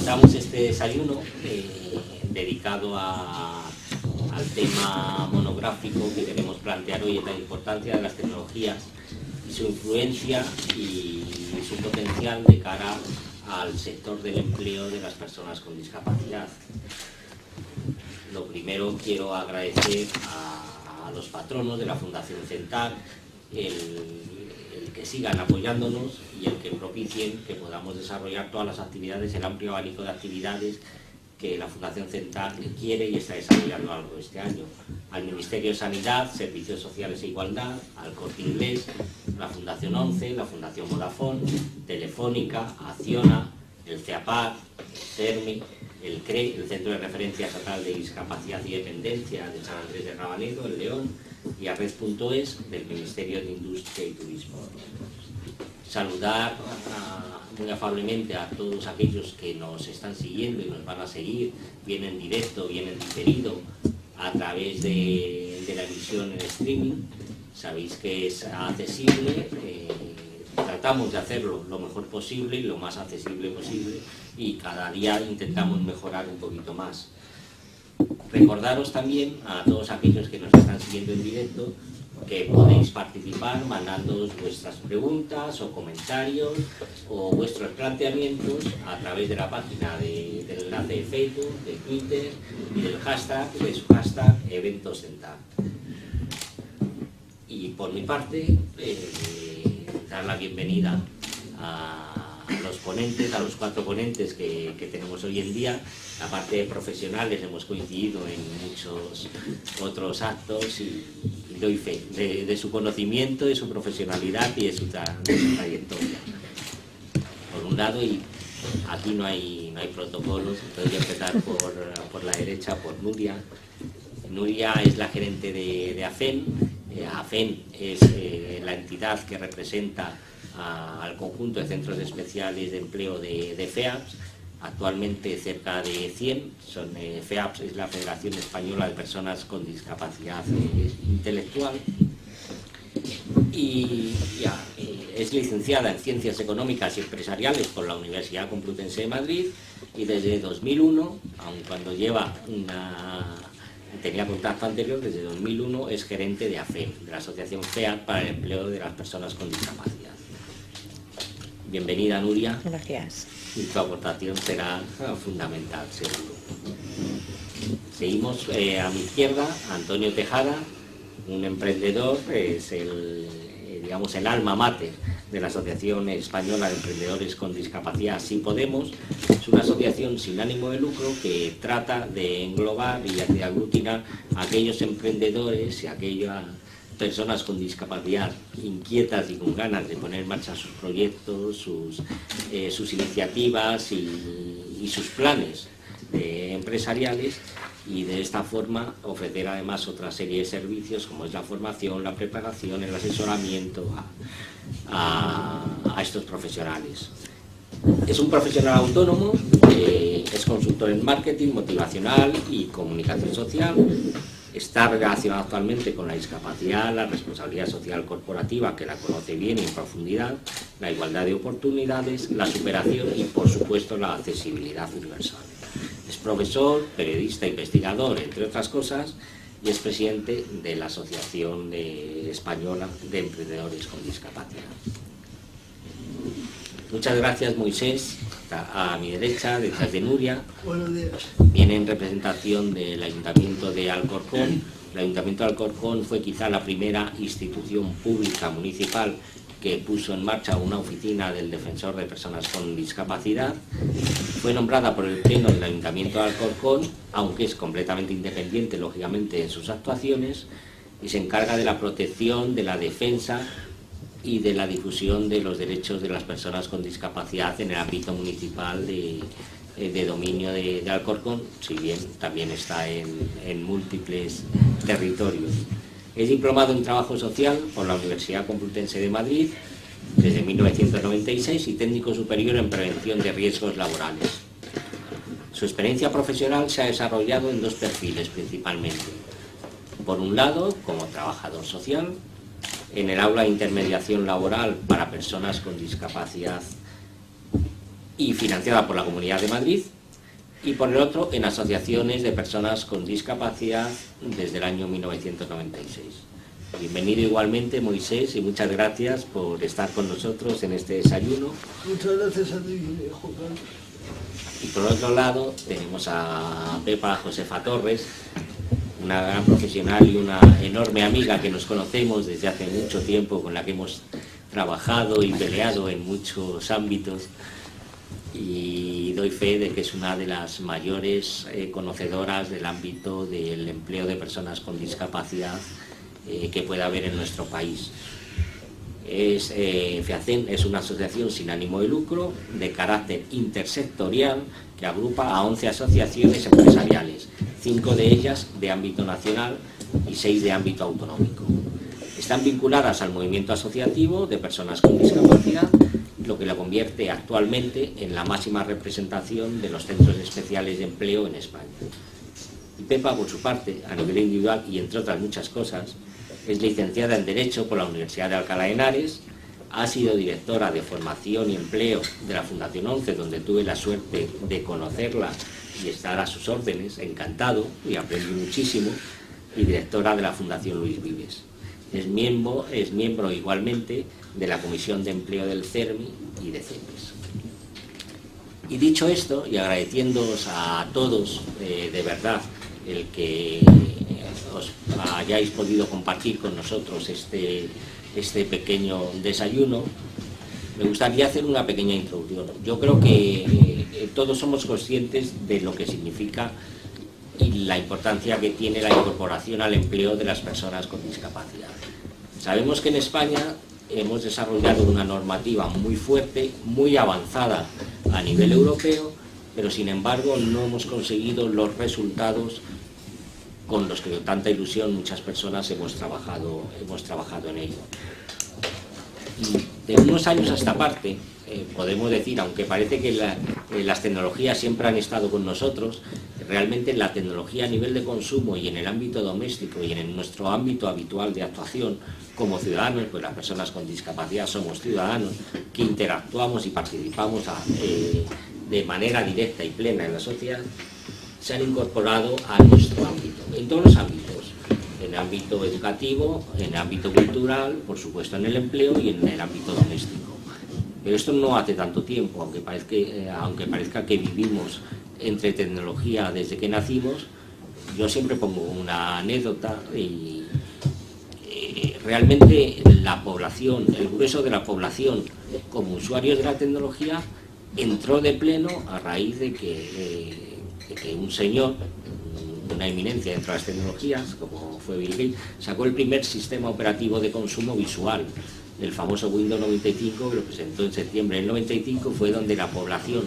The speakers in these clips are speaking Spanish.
damos este desayuno dedicado al tema monográfico que queremos plantear hoy, es la importancia de las tecnologías y su influencia y su potencial de cara al sector del empleo de las personas con discapacidad. Lo primero, quiero agradecer a los patronos de la Fundación CENTAC el que sigan apoyándonos y el que propicien que podamos desarrollar todas las actividades, el amplio abanico de actividades que la Fundación CENTAC quiere y está desarrollando a lo largo de este año. Al Ministerio de Sanidad, Servicios Sociales e Igualdad, al Corte Inglés, la Fundación 11, la Fundación Vodafone, Telefónica, Acciona, el CEAPAR, CERMI, el CRE, el Centro de Referencia Estatal de Discapacidad y Dependencia de San Andrés de Rabanero, el León, y a Red.es del Ministerio de Industria y Turismo. Saludar muy afablemente a todos aquellos que nos están siguiendo y nos van a seguir, bien en directo, bien en diferido, a través de la emisión en streaming. Sabéis que es accesible, tratamos de hacerlo lo mejor posible y lo más accesible posible, y cada día intentamos mejorar un poquito más. Recordaros también a todos aquellos que nos están siguiendo en directo que podéis participar mandándoos vuestras preguntas o comentarios o vuestros planteamientos a través de la página del enlace de Facebook, de Twitter y del hashtag, de su hashtag EventosCENTAC. Y por mi parte, dar la bienvenida a los ponentes, a los 4 ponentes que tenemos hoy en día. La parte de profesionales, hemos coincidido en muchos otros actos y doy fe de su conocimiento, de su profesionalidad y de su trayectoria. Por un lado, y aquí no hay protocolos, entonces voy a empezar por la derecha, por Nuria. Nuria es la gerente de AFEN. AFEN es la entidad que representa al conjunto de centros especiales de empleo de FEAPS, actualmente cerca de 100. FEAPS es la Federación Española de Personas con Discapacidad Intelectual, y es licenciada en Ciencias Económicas y Empresariales por la Universidad Complutense de Madrid, y desde 2001, aun cuando tenía contacto anterior, desde 2001 es gerente de AFEN, de la Asociación FEAPS para el Empleo de las Personas con Discapacidad. Bienvenida, Nuria. Gracias. Y tu aportación será fundamental, seguro. Seguimos a mi izquierda, Antonio Tejada, un emprendedor, es el alma mater de la Asociación Española de Emprendedores con Discapacidad, Sí Podemos. Es una asociación sin ánimo de lucro que trata de englobar y de aglutinar a aquellos emprendedores y a aquellas personas con discapacidad inquietas y con ganas de poner en marcha sus proyectos, sus iniciativas y sus planes empresariales, y de esta forma ofrecer además otra serie de servicios como es la formación, la preparación, el asesoramiento a estos profesionales. Es un profesional autónomo, es consultor en marketing motivacional y comunicación social. Está relacionado actualmente con la discapacidad, la responsabilidad social corporativa, que la conoce bien y en profundidad, la igualdad de oportunidades, la superación y, por supuesto, la accesibilidad universal. Es profesor, periodista, investigador, entre otras cosas, y es presidente de la Asociación Española de Emprendedores con Discapacidad. Muchas gracias, Moisés. A mi derecha, detrás de Nuria, viene en representación del Ayuntamiento de Alcorcón. El Ayuntamiento de Alcorcón fue quizá la primera institución pública municipal que puso en marcha una oficina del Defensor de Personas con Discapacidad. Fue nombrada por el Pleno del Ayuntamiento de Alcorcón, aunque es completamente independiente, lógicamente, en sus actuaciones, y se encarga de la protección, de la defensa y de la difusión de los derechos de las personas con discapacidad en el ámbito municipal de dominio de Alcorcón, si bien también está en múltiples territorios. Es diplomado en Trabajo Social por la Universidad Complutense de Madrid desde 1996 y técnico superior en Prevención de Riesgos Laborales. Su experiencia profesional se ha desarrollado en 2 perfiles principalmente. Por un lado, como trabajador social, en el aula de intermediación laboral para personas con discapacidad y financiada por la Comunidad de Madrid, y por el otro en asociaciones de personas con discapacidad desde el año 1996. Bienvenido igualmente, Moisés, y muchas gracias por estar con nosotros en este desayuno. Muchas gracias a ti, Juan Carlos. Y por otro lado tenemos a Pepa Josefa Torres, una gran profesional y una enorme amiga que nos conocemos desde hace mucho tiempo, con la que hemos trabajado y peleado en muchos ámbitos, y doy fe de que es una de las mayores conocedoras del ámbito del empleo de personas con discapacidad que pueda haber en nuestro país. FEACEM es una asociación sin ánimo de lucro de carácter intersectorial que agrupa a 11 asociaciones empresariales, 5 de ellas de ámbito nacional y 6 de ámbito autonómico. Están vinculadas al movimiento asociativo de personas con discapacidad, lo que la convierte actualmente en la máxima representación de los centros especiales de empleo en España. Y Pepa, por su parte, a nivel individual y entre otras muchas cosas, es licenciada en Derecho por la Universidad de Alcalá de Henares, ha sido directora de Formación y Empleo de la Fundación 11, donde tuve la suerte de conocerla y estar a sus órdenes, encantado, y aprendí muchísimo, y directora de la Fundación Luis Vives. Es miembro igualmente de la Comisión de Empleo del CERMI y de CEPES. Y dicho esto, y agradeciéndoos a todos de verdad el que os hayáis podido compartir con nosotros este pequeño desayuno, me gustaría hacer una pequeña introducción. Yo creo que todos somos conscientes de lo que significa y la importancia que tiene la incorporación al empleo de las personas con discapacidad. Sabemos que en España hemos desarrollado una normativa muy fuerte, muy avanzada a nivel europeo, pero sin embargo no hemos conseguido los resultados con los que con tanta ilusión muchas personas hemos trabajado en ello. Y de unos años a esta parte, podemos decir, aunque parece que las tecnologías siempre han estado con nosotros, realmente la tecnología a nivel de consumo y en el ámbito doméstico y en nuestro ámbito habitual de actuación como ciudadanos, pues las personas con discapacidad somos ciudadanos que interactuamos y participamos de manera directa y plena en la sociedad, se han incorporado a nuestro ámbito, en todos los ámbitos, en el ámbito educativo, en el ámbito cultural, por supuesto en el empleo y en el ámbito doméstico. Pero esto no hace tanto tiempo, aunque parezca que vivimos entre tecnología desde que nacimos. Yo siempre pongo una anécdota y realmente la población, el grueso de la población como usuarios de la tecnología entró de pleno a raíz de que un señor, una eminencia dentro de las tecnologías, como fue Bill Gates, sacó el primer sistema operativo de consumo visual, el famoso Windows 95, que lo presentó en septiembre del 95, fue donde la población,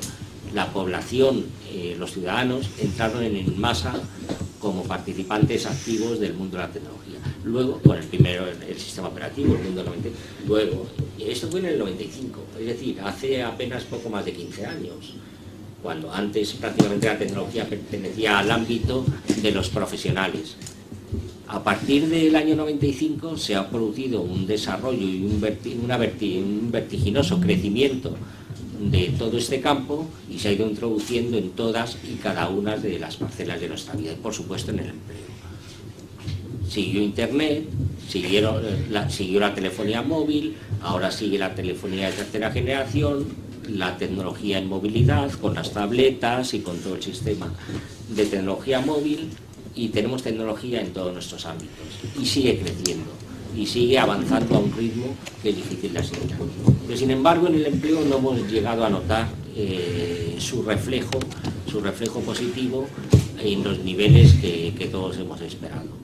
los ciudadanos, entraron en masa como participantes activos del mundo de la tecnología. Luego, con el sistema operativo, el Windows 95, luego, esto fue en el 95, es decir, hace apenas poco más de 15 años. Cuando antes prácticamente la tecnología pertenecía al ámbito de los profesionales. A partir del año 95 se ha producido un desarrollo y un vertiginoso crecimiento de todo este campo y se ha ido introduciendo en todas y cada una de las parcelas de nuestra vida y por supuesto en el empleo. Siguió Internet, siguió la telefonía móvil, ahora sigue la telefonía de tercera generación, la tecnología en movilidad, con las tabletas y con todo el sistema de tecnología móvil, y tenemos tecnología en todos nuestros ámbitos, y sigue creciendo, y sigue avanzando a un ritmo que es difícil de asimilar. Pero sin embargo en el empleo no hemos llegado a notar su reflejo positivo en los niveles que todos hemos esperado.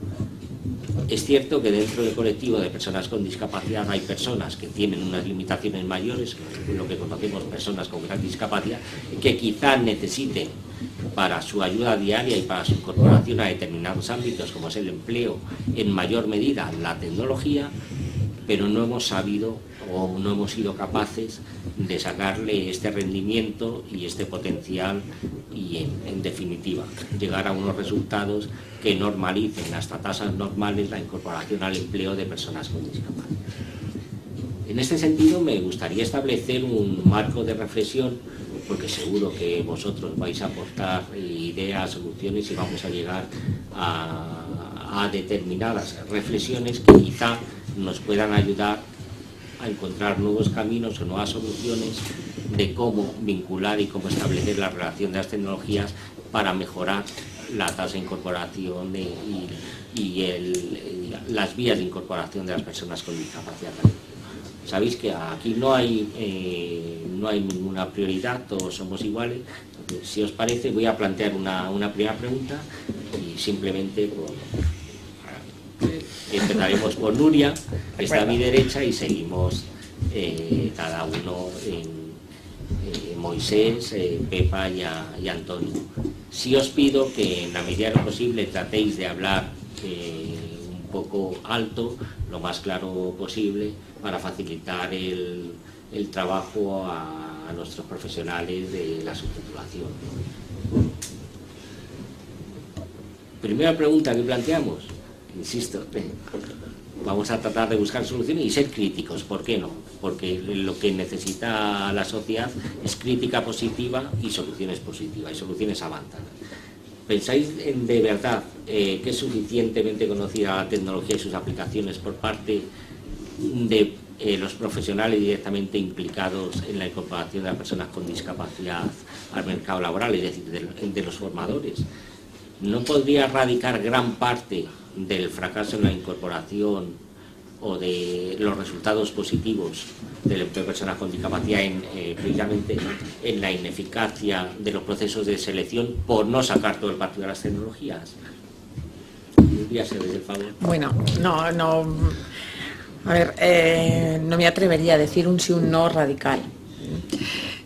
Es cierto que dentro del colectivo de personas con discapacidad hay personas que tienen unas limitaciones mayores, lo que conocemos personas con gran discapacidad, que quizás necesiten para su ayuda diaria y para su incorporación a determinados ámbitos, como es el empleo, en mayor medida la tecnología, pero no hemos sabido o no hemos sido capaces de sacarle este rendimiento y este potencial y, en definitiva, llegar a unos resultados que normalicen hasta tasas normales la incorporación al empleo de personas con discapacidad. En este sentido, me gustaría establecer un marco de reflexión porque seguro que vosotros vais a aportar ideas, soluciones y vamos a llegar a determinadas reflexiones que quizá nos puedan ayudar a encontrar nuevos caminos o nuevas soluciones de cómo vincular y cómo establecer la relación de las tecnologías para mejorar la tasa de incorporación las vías de incorporación de las personas con discapacidad. Sabéis que aquí no hay ninguna prioridad, todos somos iguales. Entonces, si os parece, voy a plantear una primera pregunta y simplemente empezaremos por Nuria, que está a mi derecha, y seguimos cada uno en Moisés, Pepa y Antonio. Sí os pido que en la medida de lo posible tratéis de hablar un poco alto, lo más claro posible, para facilitar el trabajo a nuestros profesionales de la subtitulación. Primera pregunta que planteamos, insisto, vamos a tratar de buscar soluciones y ser críticos. ¿Por qué no? Porque lo que necesita la sociedad es crítica positiva y soluciones positivas, y soluciones avanzadas. ¿Pensáis de verdad que es suficientemente conocida la tecnología y sus aplicaciones por parte de los profesionales directamente implicados en la incorporación de las personas con discapacidad al mercado laboral, es decir, de los formadores? ¿No podría radicar gran parte del fracaso en la incorporación o de los resultados positivos del empleo de personas con discapacidad precisamente en la ineficacia de los procesos de selección por no sacar todo el partido de las tecnologías? ¿Podría ser desde el favor? Bueno, no, a ver, no me atrevería a decir un sí o un no radical.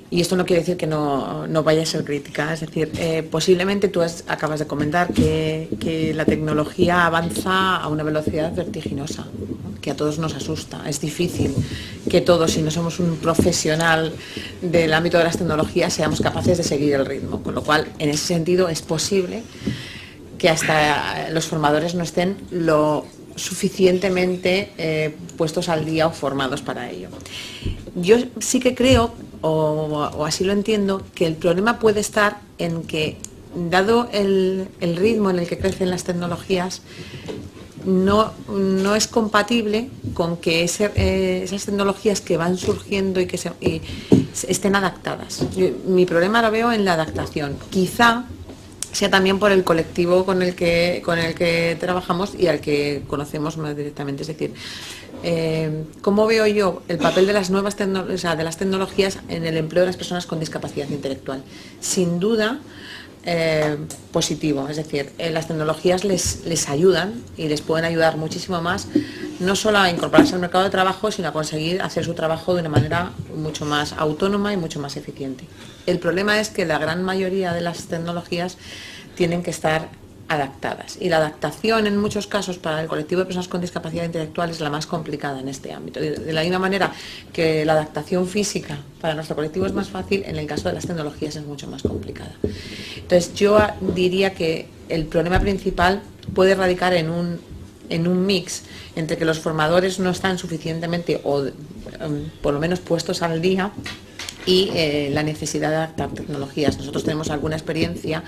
Y esto no quiere decir que no vaya a ser crítica, es decir, posiblemente tú acabas de comentar que la tecnología avanza a una velocidad vertiginosa, ¿no? Que a todos nos asusta. Es difícil que todos, si no somos un profesional del ámbito de las tecnologías, seamos capaces de seguir el ritmo, con lo cual, en ese sentido, es posible que hasta los formadores no estén lo suficientemente puestos al día o formados para ello. Yo sí que creo, o así lo entiendo, que el problema puede estar en que, dado el ritmo en el que crecen las tecnologías, no es compatible con que esas tecnologías que van surgiendo y estén adaptadas. Mi problema lo veo en la adaptación. Quizá sea también por el colectivo con el que trabajamos y al que conocemos más directamente. Es decir, ¿cómo veo yo el papel de las nuevas tecnologías en el empleo de las personas con discapacidad intelectual? Sin duda, positivo. Es decir, las tecnologías les ayudan y les pueden ayudar muchísimo más, no solo a incorporarse al mercado de trabajo, sino a conseguir hacer su trabajo de una manera mucho más autónoma y mucho más eficiente. El problema es que la gran mayoría de las tecnologías tienen que estar adaptadas, y la adaptación en muchos casos para el colectivo de personas con discapacidad intelectual es la más complicada en este ámbito. De la misma manera que la adaptación física para nuestro colectivo es más fácil, en el caso de las tecnologías es mucho más complicada. Entonces yo diría que el problema principal puede radicar en un mix entre que los formadores no están suficientemente o por lo menos puestos al día y la necesidad de adaptar tecnologías. Nosotros tenemos alguna experiencia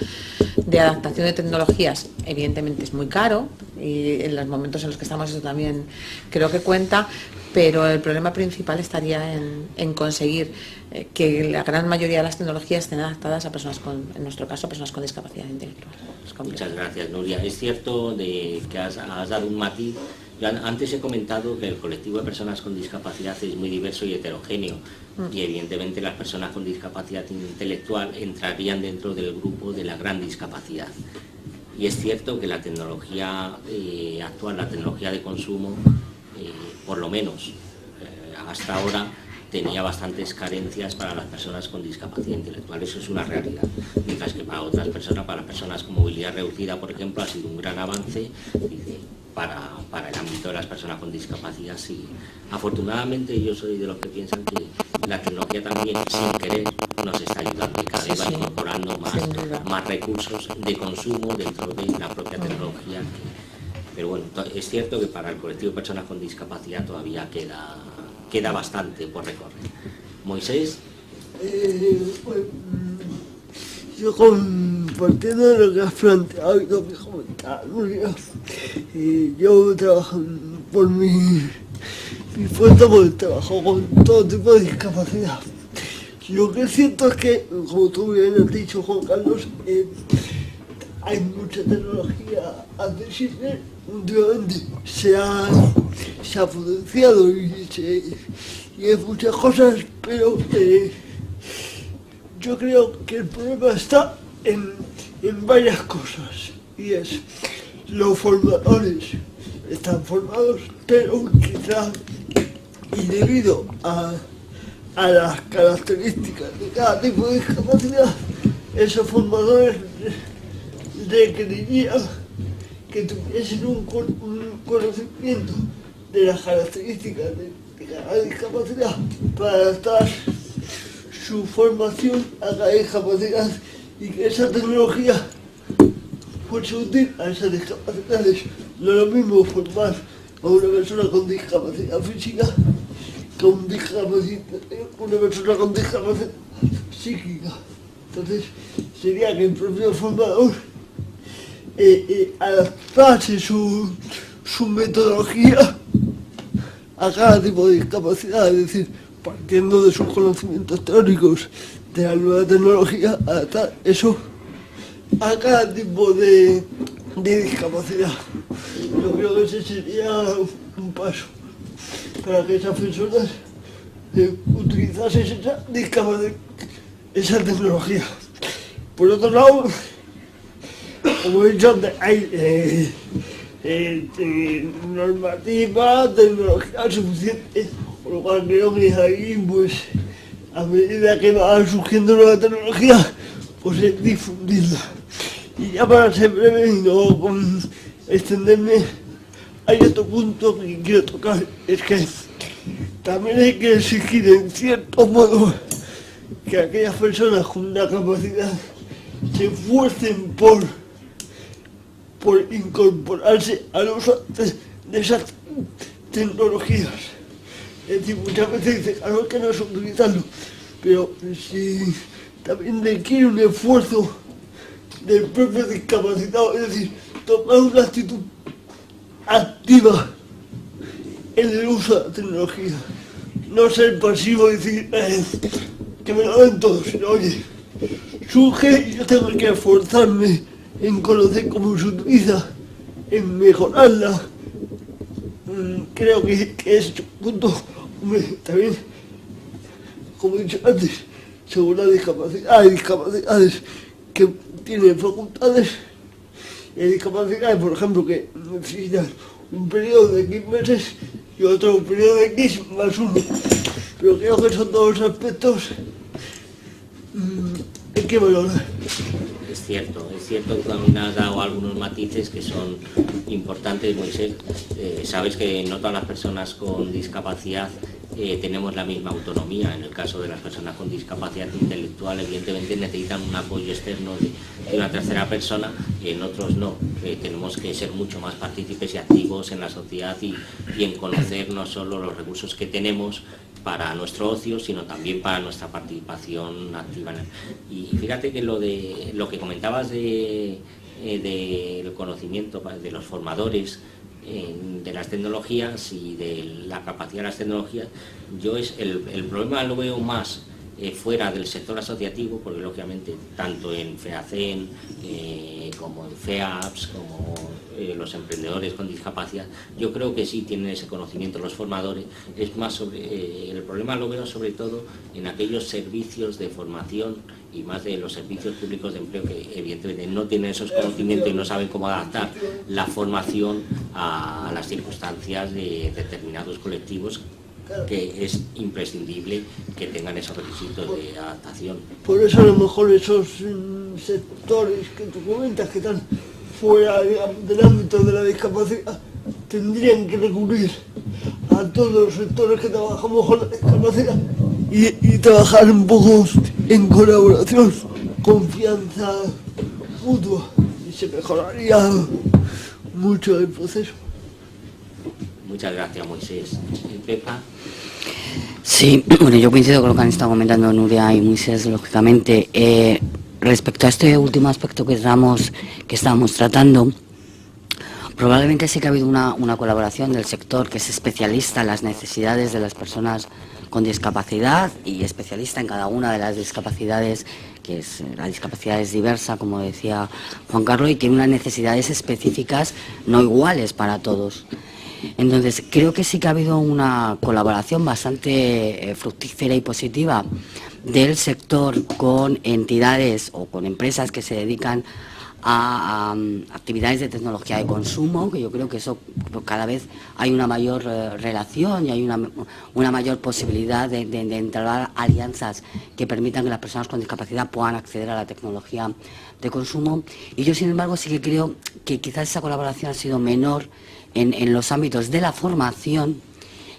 de adaptación de tecnologías, evidentemente es muy caro y en los momentos en los que estamos eso también creo que cuenta, pero el problema principal estaría en conseguir que la gran mayoría de las tecnologías estén adaptadas a personas en nuestro caso, personas con discapacidad intelectual. Muchas gracias, Nuria. Es cierto que has dado un matiz. Yo antes he comentado que el colectivo de personas con discapacidad es muy diverso y heterogéneo, y evidentemente las personas con discapacidad intelectual entrarían dentro del grupo de la gran discapacidad. Y es cierto que la tecnología actual, la tecnología de consumo, por lo menos hasta ahora, tenía bastantes carencias para las personas con discapacidad intelectual. Eso es una realidad. Mientras que para otras personas, para personas con movilidad reducida, por ejemplo, ha sido un gran avance. Para el ámbito de las personas con discapacidad, sí. Afortunadamente yo soy de los que piensan que la tecnología también, sin querer, nos está ayudando y cada vez va incorporando más recursos de consumo dentro de la propia tecnología. Pero bueno, es cierto que para el colectivo de personas con discapacidad todavía queda bastante por recorrer. Moisés. Pues, yo compartiendo lo que has planteado y lo que has comentado, Nuria, yo trabajo por mi fuerza, porque trabajo con todo tipo de discapacidad. Lo que siento es que, como tú bien has dicho, Juan Carlos, hay mucha tecnología accesible, últimamente se ha potenciado y hay muchas cosas, pero yo creo que el problema está en varias cosas, y es los formadores están formados, pero quizás, y debido a las características de cada tipo de discapacidad, esos formadores requerirían que tuviesen un conocimiento de las características de cada discapacidad para adaptar su formación a cada discapacidad y que esa tecnología fuese útil a esas discapacidades. No es lo mismo formar a una persona con discapacidad física que una persona con discapacidad psíquica. Entonces sería que el propio formador adaptase su metodología a cada tipo de discapacidad, es decir, partiendo de sus conocimientos teóricos de la nueva tecnología, adaptar eso a cada tipo de discapacidad. Yo creo que ese sería un paso para que esas personas utilizasen esa tecnología. Por otro lado, como he dicho antes, hay normativa, tecnología suficiente, por lo cual creo que ahí, pues, a medida que va surgiendo nueva tecnología, pues es difundirla. Y ya para ser breve y no extenderme, hay otro punto que quiero tocar, es que también hay que exigir en cierto modo que aquellas personas con una capacidad se esfuercen por incorporarse al uso de esas tecnologías. Es decir, muchas veces dicen, claro, es que no es utilizarlo, pero si también requiere un esfuerzo del propio discapacitado, es decir, tomar una actitud activa en el uso de la tecnología. No ser pasivo y decir que me lo den todos, sino, oye, surge y yo tengo que esforzarme en conocer cómo se utiliza, en mejorarla. Creo que es un punto, también, como he dicho antes, según la discapacidad, hay discapacidades que tienen facultades y hay discapacidades, por ejemplo, que necesitan un periodo de X meses y otro periodo de X más 1. Pero creo que son todos aspectos hay que valorar. Es cierto que también has dado algunos matices que son importantes, Moisés. Sabes que no todas las personas con discapacidad tenemos la misma autonomía. En el caso de las personas con discapacidad intelectual, evidentemente necesitan un apoyo externo de una tercera persona, en otros no. Tenemos que ser mucho más partícipes y activos en la sociedad y en conocer no solo los recursos que tenemos para nuestro ocio, sino también para nuestra participación activa. Y fíjate que lo que comentabas del conocimiento de los formadores, de las tecnologías y de la capacidad de las tecnologías, yo el problema lo veo más fuera del sector asociativo, porque lógicamente tanto en FEACEN como en FEAPS, como los emprendedores con discapacidad, yo creo que sí tienen ese conocimiento los formadores. Es más el problema lo veo sobre todo en aquellos servicios de formación y más de los servicios públicos de empleo que evidentemente no tienen esos conocimientos y no saben cómo adaptar la formación a las circunstancias de determinados colectivos, que es imprescindible que tengan esos requisitos de adaptación. Por eso a lo mejor esos sectores que tú comentas que están fuera, digamos, del ámbito de la discapacidad tendrían que recurrir a todos los sectores que trabajamos con la discapacidad y trabajar un poco en colaboración, confianza mutua, y se mejoraría mucho el proceso. Muchas gracias, Moisés. Pepa. Sí. Sí, bueno, yo coincido con lo que han estado comentando Nuria y Moisés, lógicamente. Respecto a este último aspecto que estábamos tratando, probablemente sí que ha habido una colaboración del sector que es especialista en las necesidades de las personas con discapacidad y especialista en cada una de las discapacidades, que es la discapacidad es diversa, como decía Juan Carlos, y tiene unas necesidades específicas no iguales para todos. Entonces, creo que sí que ha habido una colaboración bastante fructífera y positiva del sector con entidades o con empresas que se dedican a actividades de tecnología de consumo, que yo creo que eso cada vez hay una mayor relación y hay una mayor posibilidad de entrar alianzas que permitan que las personas con discapacidad puedan acceder a la tecnología de consumo. Y yo, sin embargo, sí que creo que quizás esa colaboración ha sido menor en los ámbitos de la formación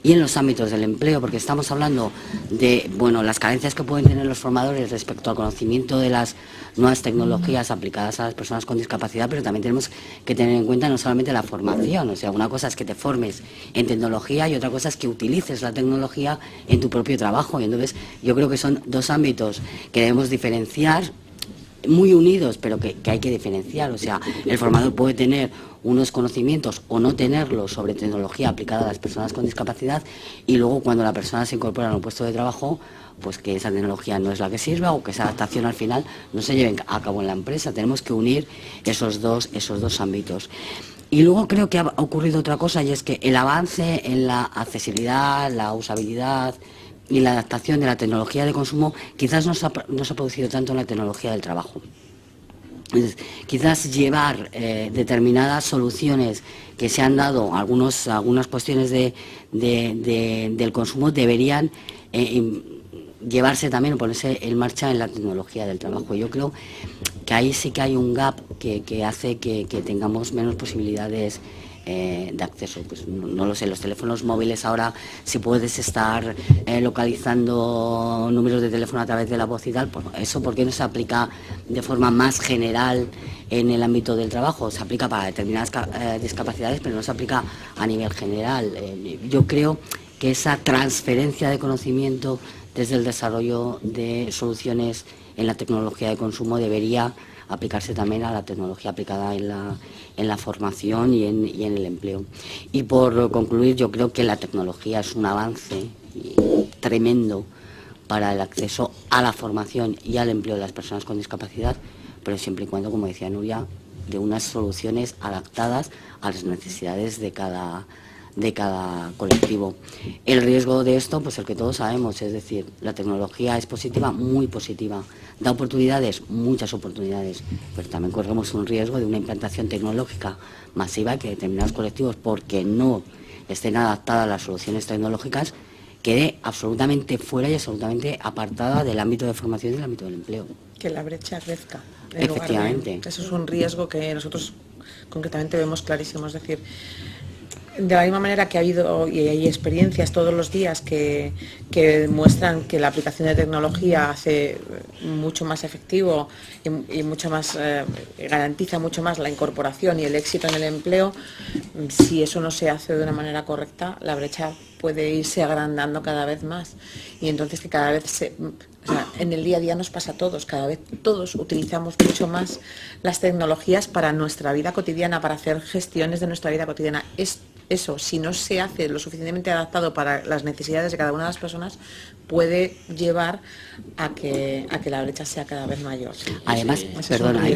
y en los ámbitos del empleo, porque estamos hablando de las carencias que pueden tener los formadores respecto al conocimiento de las nuevas tecnologías aplicadas a las personas con discapacidad, pero también tenemos que tener en cuenta no solamente la formación, o sea, una cosa es que te formes en tecnología y otra cosa es que utilices la tecnología en tu propio trabajo, y entonces yo creo que son dos ámbitos que debemos diferenciar, muy unidos, pero que hay que diferenciar. O sea, el formador puede tener unos conocimientos o no tenerlos sobre tecnología aplicada a las personas con discapacidad, y luego cuando la persona se incorpora a un puesto de trabajo, pues que esa tecnología no es la que sirva o que esa adaptación al final no se lleve a cabo en la empresa. Tenemos que unir esos dos ámbitos. Y luego creo que ha ocurrido otra cosa, y es que el avance en la accesibilidad, la usabilidad y la adaptación de la tecnología de consumo quizás no se ha producido tanto en la tecnología del trabajo. Entonces, quizás llevar determinadas soluciones que se han dado, algunas cuestiones del consumo deberían llevarse también o ponerse en marcha en la tecnología del trabajo. Yo creo que ahí sí que hay un gap que hace que tengamos menos posibilidades de acceso. Pues no lo sé, los teléfonos móviles ahora, si puedes estar localizando números de teléfono a través de la voz y tal, pues eso, ¿por qué no se aplica de forma más general en el ámbito del trabajo? Se aplica para determinadas discapacidades, pero no se aplica a nivel general. Yo creo que esa transferencia de conocimiento desde el desarrollo de soluciones en la tecnología de consumo debería aplicarse también a la tecnología aplicada en la formación y en el empleo. Y por concluir, yo creo que la tecnología es un avance tremendo para el acceso a la formación y al empleo de las personas con discapacidad, pero siempre y cuando, como decía Nuria, de unas soluciones adaptadas a las necesidades de cada colectivo. El riesgo de esto, pues el que todos sabemos, es decir, la tecnología es positiva, muy positiva, da oportunidades, muchas oportunidades, pero también corremos un riesgo de una implantación tecnológica masiva que determinados colectivos, porque no estén adaptadas las soluciones tecnológicas, quede absolutamente fuera y absolutamente apartada del ámbito de formación y del ámbito del empleo. Que la brecha crezca. Efectivamente. Eso es un riesgo que nosotros concretamente vemos clarísimo, es decir, de la misma manera que ha habido y hay experiencias todos los días que demuestran que la aplicación de tecnología hace mucho más efectivo y mucho más garantiza mucho más la incorporación y el éxito en el empleo, si eso no se hace de una manera correcta, la brecha puede irse agrandando cada vez más, y entonces que cada vez en el día a día nos pasa a todos, cada vez todos utilizamos mucho más las tecnologías para nuestra vida cotidiana, para hacer gestiones de nuestra vida cotidiana. Eso, si no se hace lo suficientemente adaptado para las necesidades de cada una de las personas, puede llevar a que la brecha sea cada vez mayor. Además,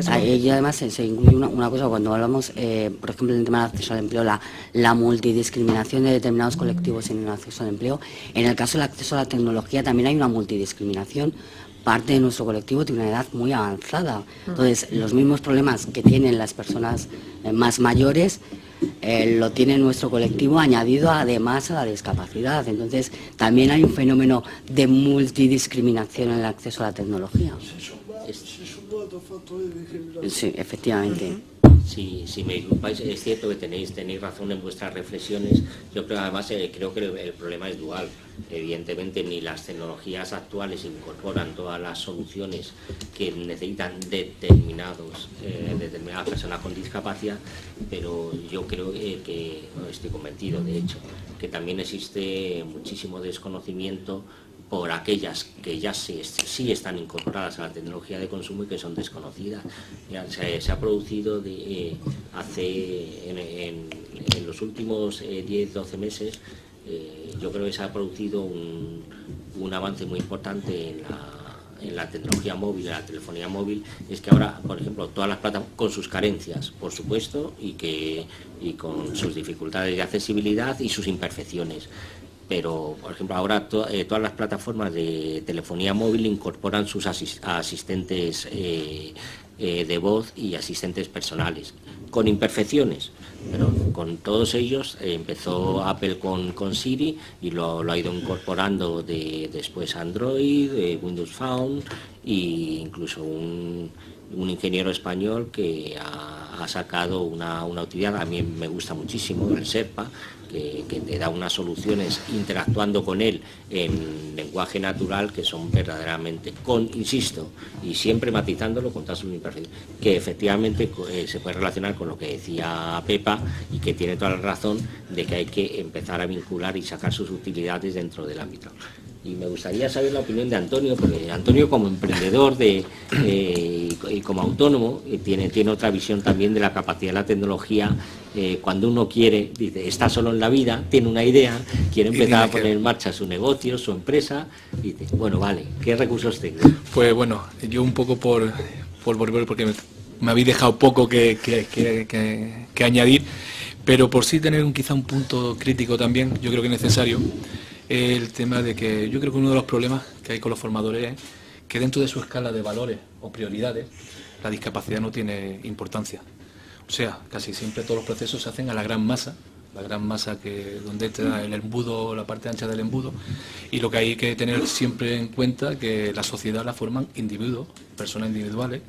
ahí además se incluye una cosa, cuando hablamos, por ejemplo, en el tema del acceso al empleo, la multidiscriminación de determinados colectivos en el acceso al empleo. En el caso del acceso a la tecnología también hay una multidiscriminación. Parte de nuestro colectivo tiene una edad muy avanzada. Entonces, los mismos problemas que tienen las personas más mayores lo tiene nuestro colectivo, añadido además a la discapacidad. Entonces, también hay un fenómeno de multidiscriminación en el acceso a la tecnología. Se suma otro factor de género. Sí, efectivamente. Si me disculpáis, es cierto que tenéis razón en vuestras reflexiones. Yo creo, además, creo que el problema es dual. Evidentemente, ni las tecnologías actuales incorporan todas las soluciones que necesitan determinadas personas con discapacidad, pero yo creo que estoy convencido, de hecho, que también existe muchísimo desconocimiento por aquellas que ya sí están incorporadas a la tecnología de consumo y que son desconocidas. Ya se ha producido en los últimos 10-12 meses, yo creo que se ha producido un avance muy importante en la tecnología móvil, en la telefonía móvil. Es que ahora, por ejemplo, todas las plataformas, con sus carencias, por supuesto, y con sus dificultades de accesibilidad y sus imperfecciones, pero, por ejemplo, ahora todas las plataformas de telefonía móvil incorporan sus asistentes de voz y asistentes personales, con imperfecciones, pero con todos ellos empezó Apple con Siri y lo ha ido incorporando después Android, Windows Phone, e incluso un ingeniero español que ha sacado una utilidad. A mí me gusta muchísimo, el Sherpa, que te da unas soluciones interactuando con él en lenguaje natural que son verdaderamente, insisto, y siempre matizándolo con todas sus imperfecciones, que efectivamente se puede relacionar con lo que decía Pepa, y que tiene toda la razón de que hay que empezar a vincular y sacar sus utilidades dentro del ámbito. Y me gustaría saber la opinión de Antonio, porque Antonio, como emprendedor y como autónomo, tiene otra visión también de la capacidad de la tecnología. Cuando uno quiere, dice, está solo en la vida, tiene una idea, quiere empezar a poner en marcha su negocio, su empresa, dice, bueno, vale, ¿qué recursos tengo? Pues bueno, yo un poco por volver, porque me habéis dejado poco que añadir, pero por sí tener quizá un punto crítico también, yo creo que es necesario. El tema de que yo creo que uno de los problemas que hay con los formadores es que dentro de su escala de valores o prioridades la discapacidad no tiene importancia. O sea, casi siempre todos los procesos se hacen a la gran masa donde está el embudo, la parte ancha del embudo, y lo que hay que tener siempre en cuenta que la sociedad la forman individuos, personas individuales,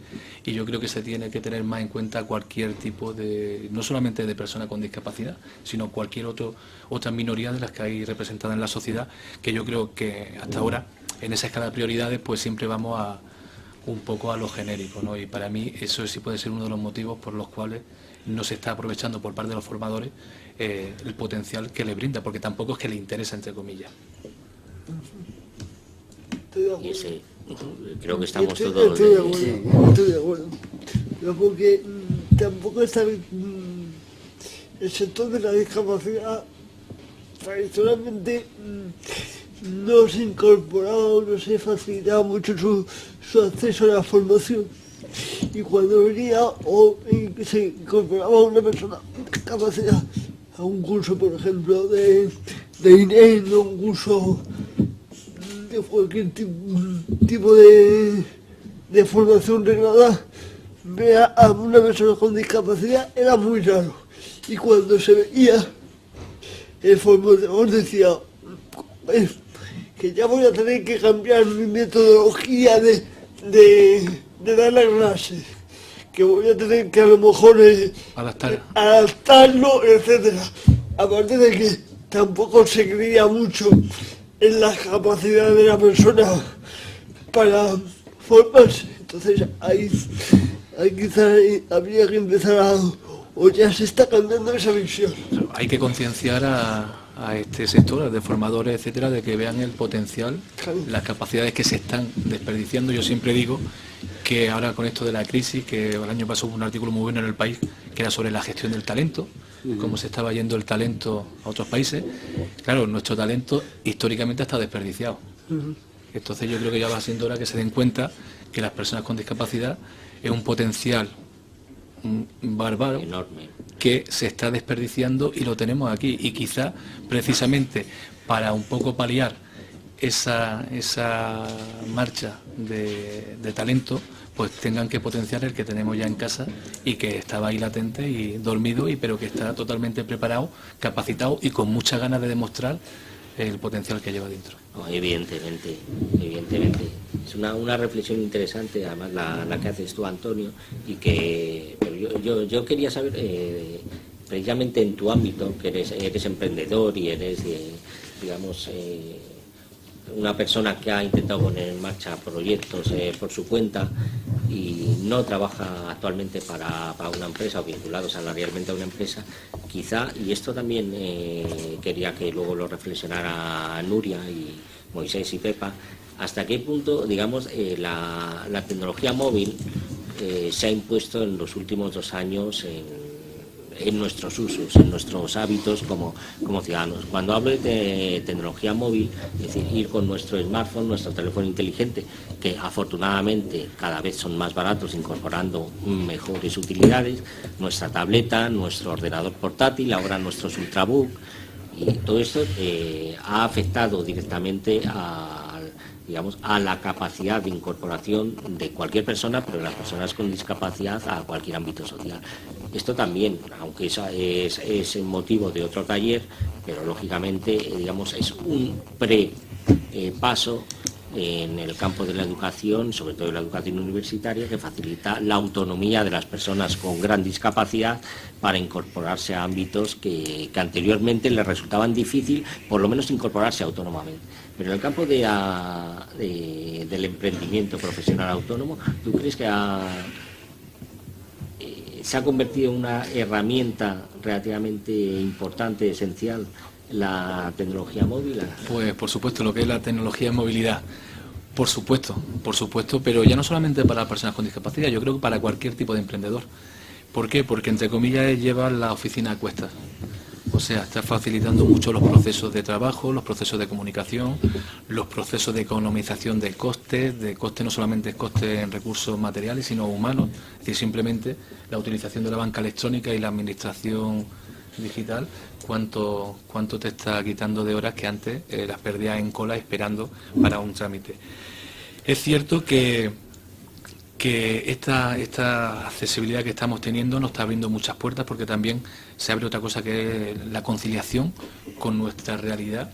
y yo creo que se tiene que tener más en cuenta cualquier tipo de, no solamente de persona con discapacidad, sino cualquier otra minoría de las que hay representadas en la sociedad, que yo creo que hasta ahora, en esa escala de prioridades, pues siempre vamos un poco a lo genérico, ¿no? Y para mí eso sí puede ser uno de los motivos por los cuales no se está aprovechando por parte de los formadores el potencial que le brinda, porque tampoco es que le interesa, entre comillas. Y ese, creo que estamos todos... Estoy de acuerdo. Pero porque tampoco está el sector de la discapacidad tradicionalmente no se incorporaba, no se facilitaba mucho su acceso a la formación. Y cuando venía se incorporaba una persona con discapacidad a un curso, por ejemplo, de INES, no un curso de cualquier tipo de formación reglada, ver a una persona con discapacidad era muy raro. Y cuando se veía, el formador decía, que ya voy a tener que cambiar mi metodología de dar la clase, que voy a tener que a lo mejor adaptarlo, etcétera. Aparte de que tampoco se creía mucho en la capacidad de la persona para formarse. Entonces ahí quizás habría que empezar o ya se está cambiando esa visión. Hay que concienciar a este sector, de formadores, etcétera, de que vean el potencial, las capacidades que se están desperdiciando. Yo siempre digo que ahora con esto de la crisis, que el año pasado hubo un artículo muy bueno en El País, que era sobre la gestión del talento, cómo se estaba yendo el talento a otros países. Claro, nuestro talento históricamente está desperdiciado. Entonces yo creo que ya va siendo hora que se den cuenta que las personas con discapacidad es un potencial bárbaro, enorme, que se está desperdiciando y lo tenemos aquí. Y quizá precisamente para un poco paliar esa marcha de talento, pues tengan que potenciar el que tenemos ya en casa y que estaba ahí latente y dormido, pero que está totalmente preparado, capacitado y con muchas ganas de demostrar el potencial que lleva dentro. No, evidentemente. Es una reflexión interesante, además la que haces tú, Antonio, y que pero yo quería saber, precisamente en tu ámbito, que eres emprendedor y eres, digamos, una persona que ha intentado poner en marcha proyectos por su cuenta y no trabaja actualmente para una empresa o vinculado salarialmente a una empresa, quizá, y esto también quería que luego lo reflexionara Nuria y Moisés y Pepa, hasta qué punto, digamos, la tecnología móvil se ha impuesto en los últimos 2 años en nuestros usos, en nuestros hábitos como ciudadanos. Cuando hablo de tecnología móvil, es decir, ir con nuestro smartphone, nuestro teléfono inteligente, que afortunadamente cada vez son más baratos, incorporando mejores utilidades, nuestra tableta, nuestro ordenador portátil, ahora nuestros ultrabook, y todo esto ha afectado directamente a la capacidad de incorporación de cualquier persona, pero de las personas con discapacidad a cualquier ámbito social. Esto también, aunque eso es motivo de otro taller, pero lógicamente, digamos, es un paso en el campo de la educación, sobre todo en la educación universitaria, que facilita la autonomía de las personas con gran discapacidad para incorporarse a ámbitos que anteriormente les resultaban difícil, por lo menos incorporarse autónomamente. Pero en el campo del emprendimiento profesional autónomo, ¿tú crees que se ha convertido en una herramienta relativamente importante, esencial, la tecnología móvil? Pues por supuesto, lo que es la tecnología de movilidad, por supuesto, pero ya no solamente para personas con discapacidad, yo creo que para cualquier tipo de emprendedor. ¿Por qué? Porque entre comillas lleva la oficina a cuestas. O sea, está facilitando mucho los procesos de trabajo, los procesos de comunicación, los procesos de economización de costes no solamente costes en recursos materiales, sino humanos. Es decir, simplemente la utilización de la banca electrónica y la administración digital, cuánto te está quitando de horas que antes las perdías en cola esperando para un trámite. Es cierto que esta accesibilidad que estamos teniendo nos está abriendo muchas puertas, porque también se abre otra cosa, que es la conciliación con nuestra realidad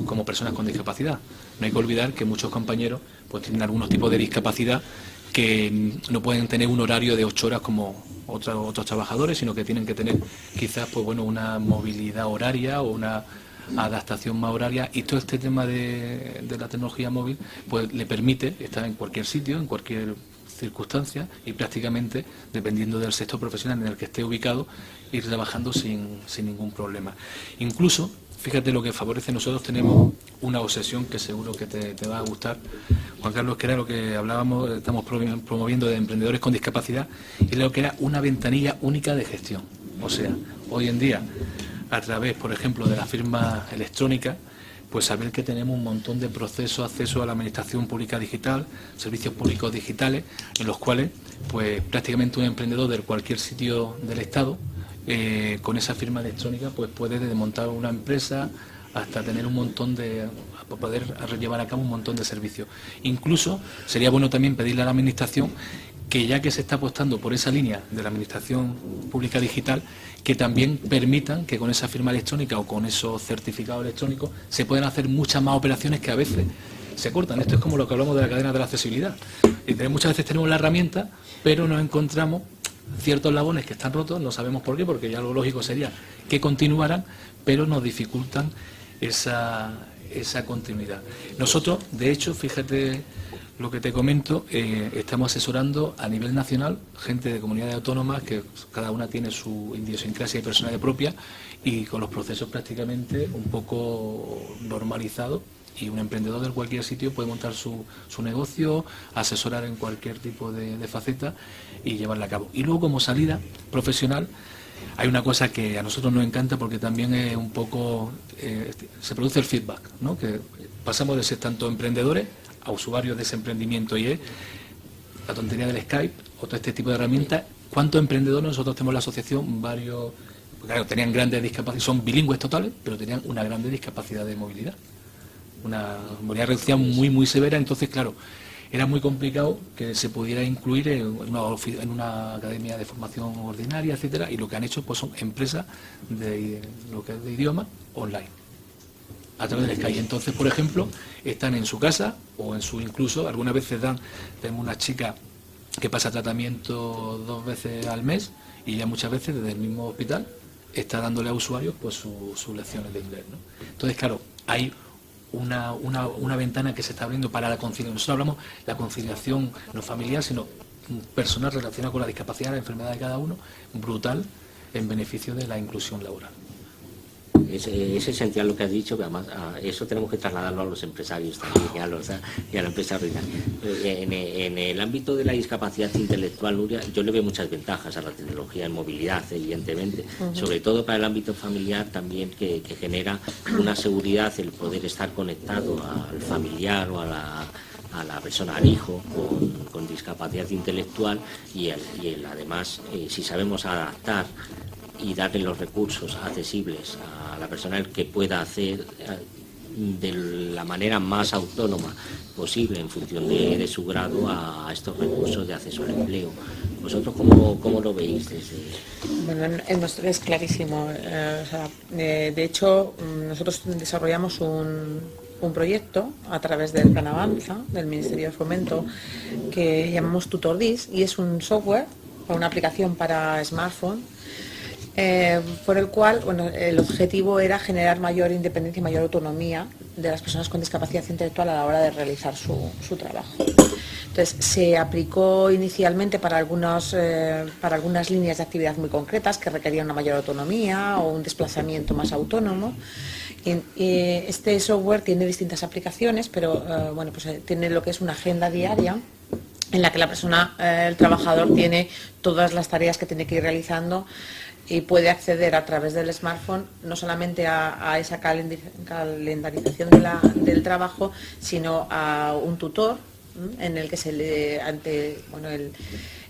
como personas con discapacidad. No hay que olvidar que muchos compañeros pues tienen algunos tipos de discapacidad que no pueden tener un horario de 8 horas como otros trabajadores, sino que tienen que tener quizás pues bueno, una movilidad horaria o una adaptación más horaria, y todo este tema de la tecnología móvil pues le permite estar en cualquier sitio, en cualquier circunstancia, y prácticamente, dependiendo del sector profesional en el que esté ubicado, ir trabajando sin ningún problema. Incluso, fíjate lo que favorece, nosotros tenemos una obsesión que seguro que te va a gustar, Juan Carlos, que era lo que hablábamos, estamos promoviendo de emprendedores con discapacidad, y lo que era una ventanilla única de gestión. O sea, hoy en día, a través, por ejemplo, de la firma electrónica, pues saber que tenemos un montón de procesos, acceso a la administración pública digital, servicios públicos digitales, en los cuales pues prácticamente un emprendedor de cualquier sitio del Estado, con esa firma electrónica, pues puede desde montar una empresa hasta tener un montón de, poder llevar a cabo un montón de servicios. Incluso sería bueno también pedirle a la administración que, ya que se está apostando por esa línea de la administración pública digital, que también permitan que con esa firma electrónica o con esos certificados electrónicos se puedan hacer muchas más operaciones que a veces se cortan. Esto es como lo que hablamos de la cadena de la accesibilidad. Y muchas veces tenemos la herramienta, pero nos encontramos ciertos eslabones que están rotos, no sabemos por qué, porque ya lo lógico sería que continuaran, pero nos dificultan esa continuidad. Nosotros, de hecho, fíjate lo que te comento, estamos asesorando a nivel nacional gente de comunidades autónomas que cada una tiene su idiosincrasia y personalidad propia, y con los procesos prácticamente un poco normalizados, y un emprendedor de cualquier sitio puede montar su negocio, asesorar en cualquier tipo de faceta y llevarla a cabo. Y luego, como salida profesional, hay una cosa que a nosotros nos encanta, porque también es un poco, se produce el feedback, ¿no? Que pasamos de ser tanto emprendedores a usuarios de ese emprendimiento, y es la tontería del Skype o todo este tipo de herramientas. ¿Cuántos emprendedores? Nosotros tenemos la asociación, varios, claro, tenían grandes discapacidades, son bilingües totales, pero tenían una grande discapacidad de movilidad, una movilidad reducida muy severa. Entonces, claro, era muy complicado que se pudiera incluir en una academia de formación ordinaria, etcétera, y lo que han hecho pues son empresas de lo que es de idioma online. a través del Skype. Entonces, por ejemplo, están en su casa o en su, incluso algunas veces tenemos una chica que pasa tratamiento 2 veces al mes y ya muchas veces desde el mismo hospital está dándole a usuarios pues sus lecciones de inglés, ¿no? Entonces, claro, hay una ventana que se está abriendo para la conciliación. Nosotros hablamos de la conciliación no familiar, sino personal relacionado con la discapacidad, la enfermedad de cada uno, brutal en beneficio de la inclusión laboral. Es esencial lo que has dicho, que además eso tenemos que trasladarlo a los empresarios también y a la empresa ordinaria. En el ámbito de la discapacidad intelectual, Nuria, yo le veo muchas ventajas a la tecnología en movilidad, evidentemente, sobre todo para el ámbito familiar también, que genera una seguridad el poder estar conectado al familiar o a la persona, al hijo con discapacidad intelectual y además, si sabemos adaptar y darle los recursos accesibles a la persona, el que pueda hacer de la manera más autónoma posible en función de su grado a estos recursos de acceso al empleo. ¿Vosotros cómo lo veis desde...? Bueno, el nuestro es clarísimo. De hecho, nosotros desarrollamos un proyecto a través del Plan Avanza, del Ministerio de Fomento, que llamamos TutorDis, y es un software, una aplicación para smartphone, por el cual el objetivo era generar mayor independencia y mayor autonomía de las personas con discapacidad intelectual a la hora de realizar su trabajo. Entonces, se aplicó inicialmente para algunas líneas de actividad muy concretas que requerían una mayor autonomía o un desplazamiento más autónomo. Este software tiene distintas aplicaciones, pero tiene lo que es una agenda diaria en la que la persona, el trabajador, tiene todas las tareas que tiene que ir realizando y puede acceder a través del smartphone no solamente a esa calendarización del trabajo, sino a un tutor en el que se le, ante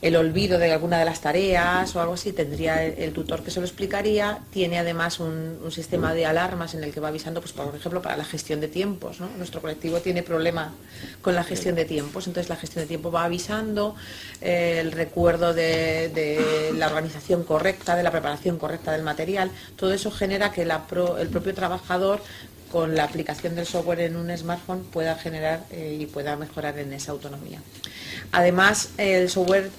el olvido de alguna de las tareas o algo así, tendría el tutor que se lo explicaría. Tiene además un sistema de alarmas en el que va avisando, pues por ejemplo, para la gestión de tiempos, ¿no? Nuestro colectivo tiene problema con la gestión de tiempos, entonces la gestión de tiempo va avisando, el recuerdo de la organización correcta, de la preparación correcta del material. Todo eso genera que el propio trabajador, con la aplicación del software en un smartphone, pueda generar y pueda mejorar en esa autonomía. Además, el software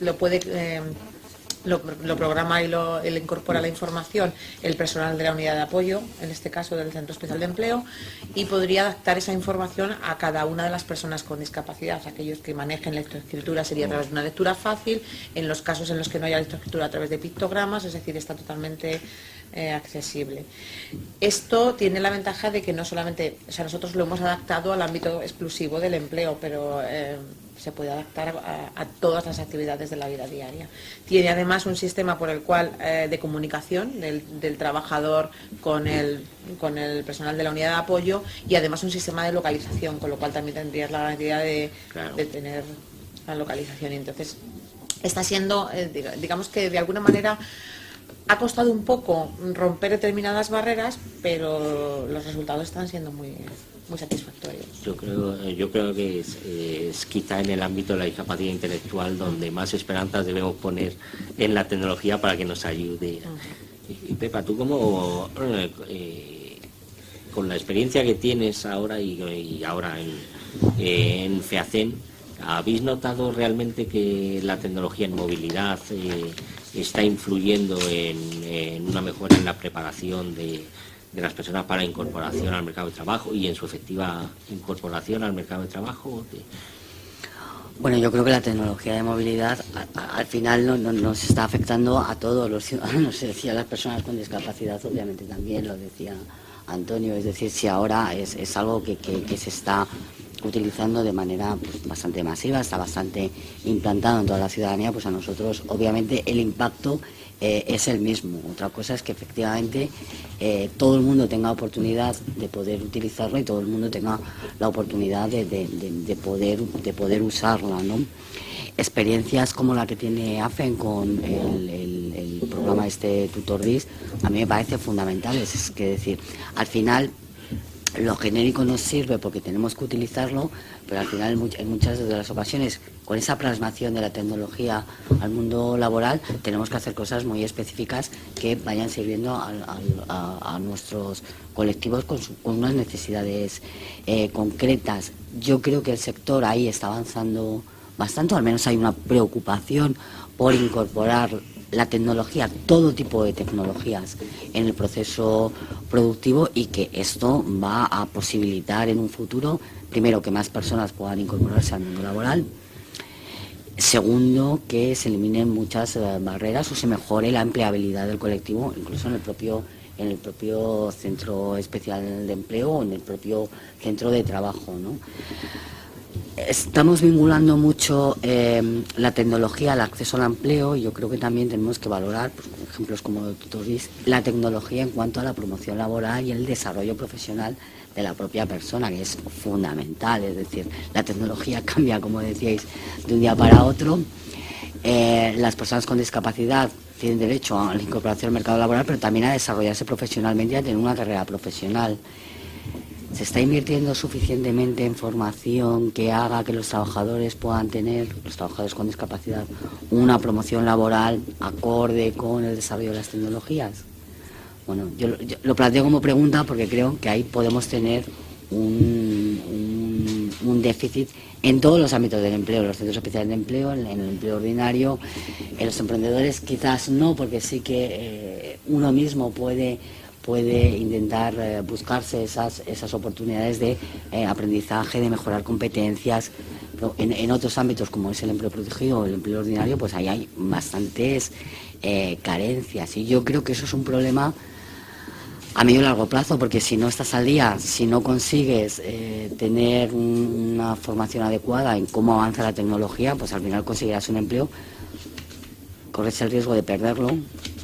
lo programa y le incorpora la información el personal de la unidad de apoyo, en este caso del Centro Especial de Empleo, y podría adaptar esa información a cada una de las personas con discapacidad. Aquellos que manejen lectoescritura sería a través de una lectura fácil, en los casos en los que no haya lectoescritura a través de pictogramas, es decir, está totalmente accesible. Esto tiene la ventaja de que no solamente, nosotros lo hemos adaptado al ámbito exclusivo del empleo, pero se puede adaptar a todas las actividades de la vida diaria. Tiene además un sistema por el cual de comunicación del trabajador con el personal de la unidad de apoyo, y además un sistema de localización, con lo cual también tendrías la garantía de tener la localización. Y entonces está siendo, digamos que de alguna manera ha costado un poco romper determinadas barreras, pero los resultados están siendo muy satisfactorios. Yo creo que es quizá en el ámbito de la discapacidad intelectual donde más esperanzas debemos poner en la tecnología para que nos ayude. Y Pepa, tú como con la experiencia que tienes ahora y ahora en FEACEN, ¿habéis notado realmente que la tecnología en movilidad está influyendo en una mejora en la preparación de las personas para incorporación al mercado de trabajo y en su efectiva incorporación al mercado de trabajo? Bueno, yo creo que la tecnología de movilidad al final nos está afectando a todos los ciudadanos. Se decía, las personas con discapacidad, obviamente también lo decía Antonio. Es decir, si ahora es algo que se está utilizando de manera bastante masiva, está bastante implantado en toda la ciudadanía, pues a nosotros obviamente el impacto es el mismo. Otra cosa es que efectivamente todo el mundo tenga oportunidad de poder utilizarlo y todo el mundo tenga la oportunidad de poder usarla, ¿no? Experiencias como la que tiene AFEN con el programa TutorDis a mí me parece fundamentales. Es que decir, al final lo genérico nos sirve porque tenemos que utilizarlo, pero al final en muchas de las ocasiones con esa plasmación de la tecnología al mundo laboral tenemos que hacer cosas muy específicas que vayan sirviendo a nuestros colectivos con unas necesidades concretas. Yo creo que el sector ahí está avanzando bastante, o al menos hay una preocupación por incorporar la tecnología, todo tipo de tecnologías en el proceso productivo, y que esto va a posibilitar en un futuro, primero, que más personas puedan incorporarse al mundo laboral, segundo, que se eliminen muchas barreras o se mejore la empleabilidad del colectivo, incluso en el propio centro especial de empleo o en el propio centro de trabajo, ¿no? Estamos vinculando mucho la tecnología al acceso al empleo, y yo creo que también tenemos que valorar, pues, ejemplos como Tutoris, la tecnología en cuanto a la promoción laboral y el desarrollo profesional de la propia persona, que es fundamental. Es decir, la tecnología cambia, como decíais, de un día para otro. Las personas con discapacidad tienen derecho a la incorporación al mercado laboral, pero también a desarrollarse profesionalmente y a tener una carrera profesional. ¿Se está invirtiendo suficientemente en formación que haga que los trabajadores puedan tener, los trabajadores con discapacidad, una promoción laboral acorde con el desarrollo de las tecnologías? Bueno, yo lo planteo como pregunta porque creo que ahí podemos tener un déficit en todos los ámbitos del empleo, en los centros especiales de empleo, en el empleo ordinario, en los emprendedores quizás no, porque sí que uno mismo puede intentar buscarse esas oportunidades de aprendizaje, de mejorar competencias. Pero en otros ámbitos, como es el empleo protegido o el empleo ordinario, pues ahí hay bastantes carencias, y yo creo que eso es un problema a medio y largo plazo, porque si no estás al día, si no consigues tener una formación adecuada en cómo avanza la tecnología, pues al final conseguirás un empleo, corres el riesgo de perderlo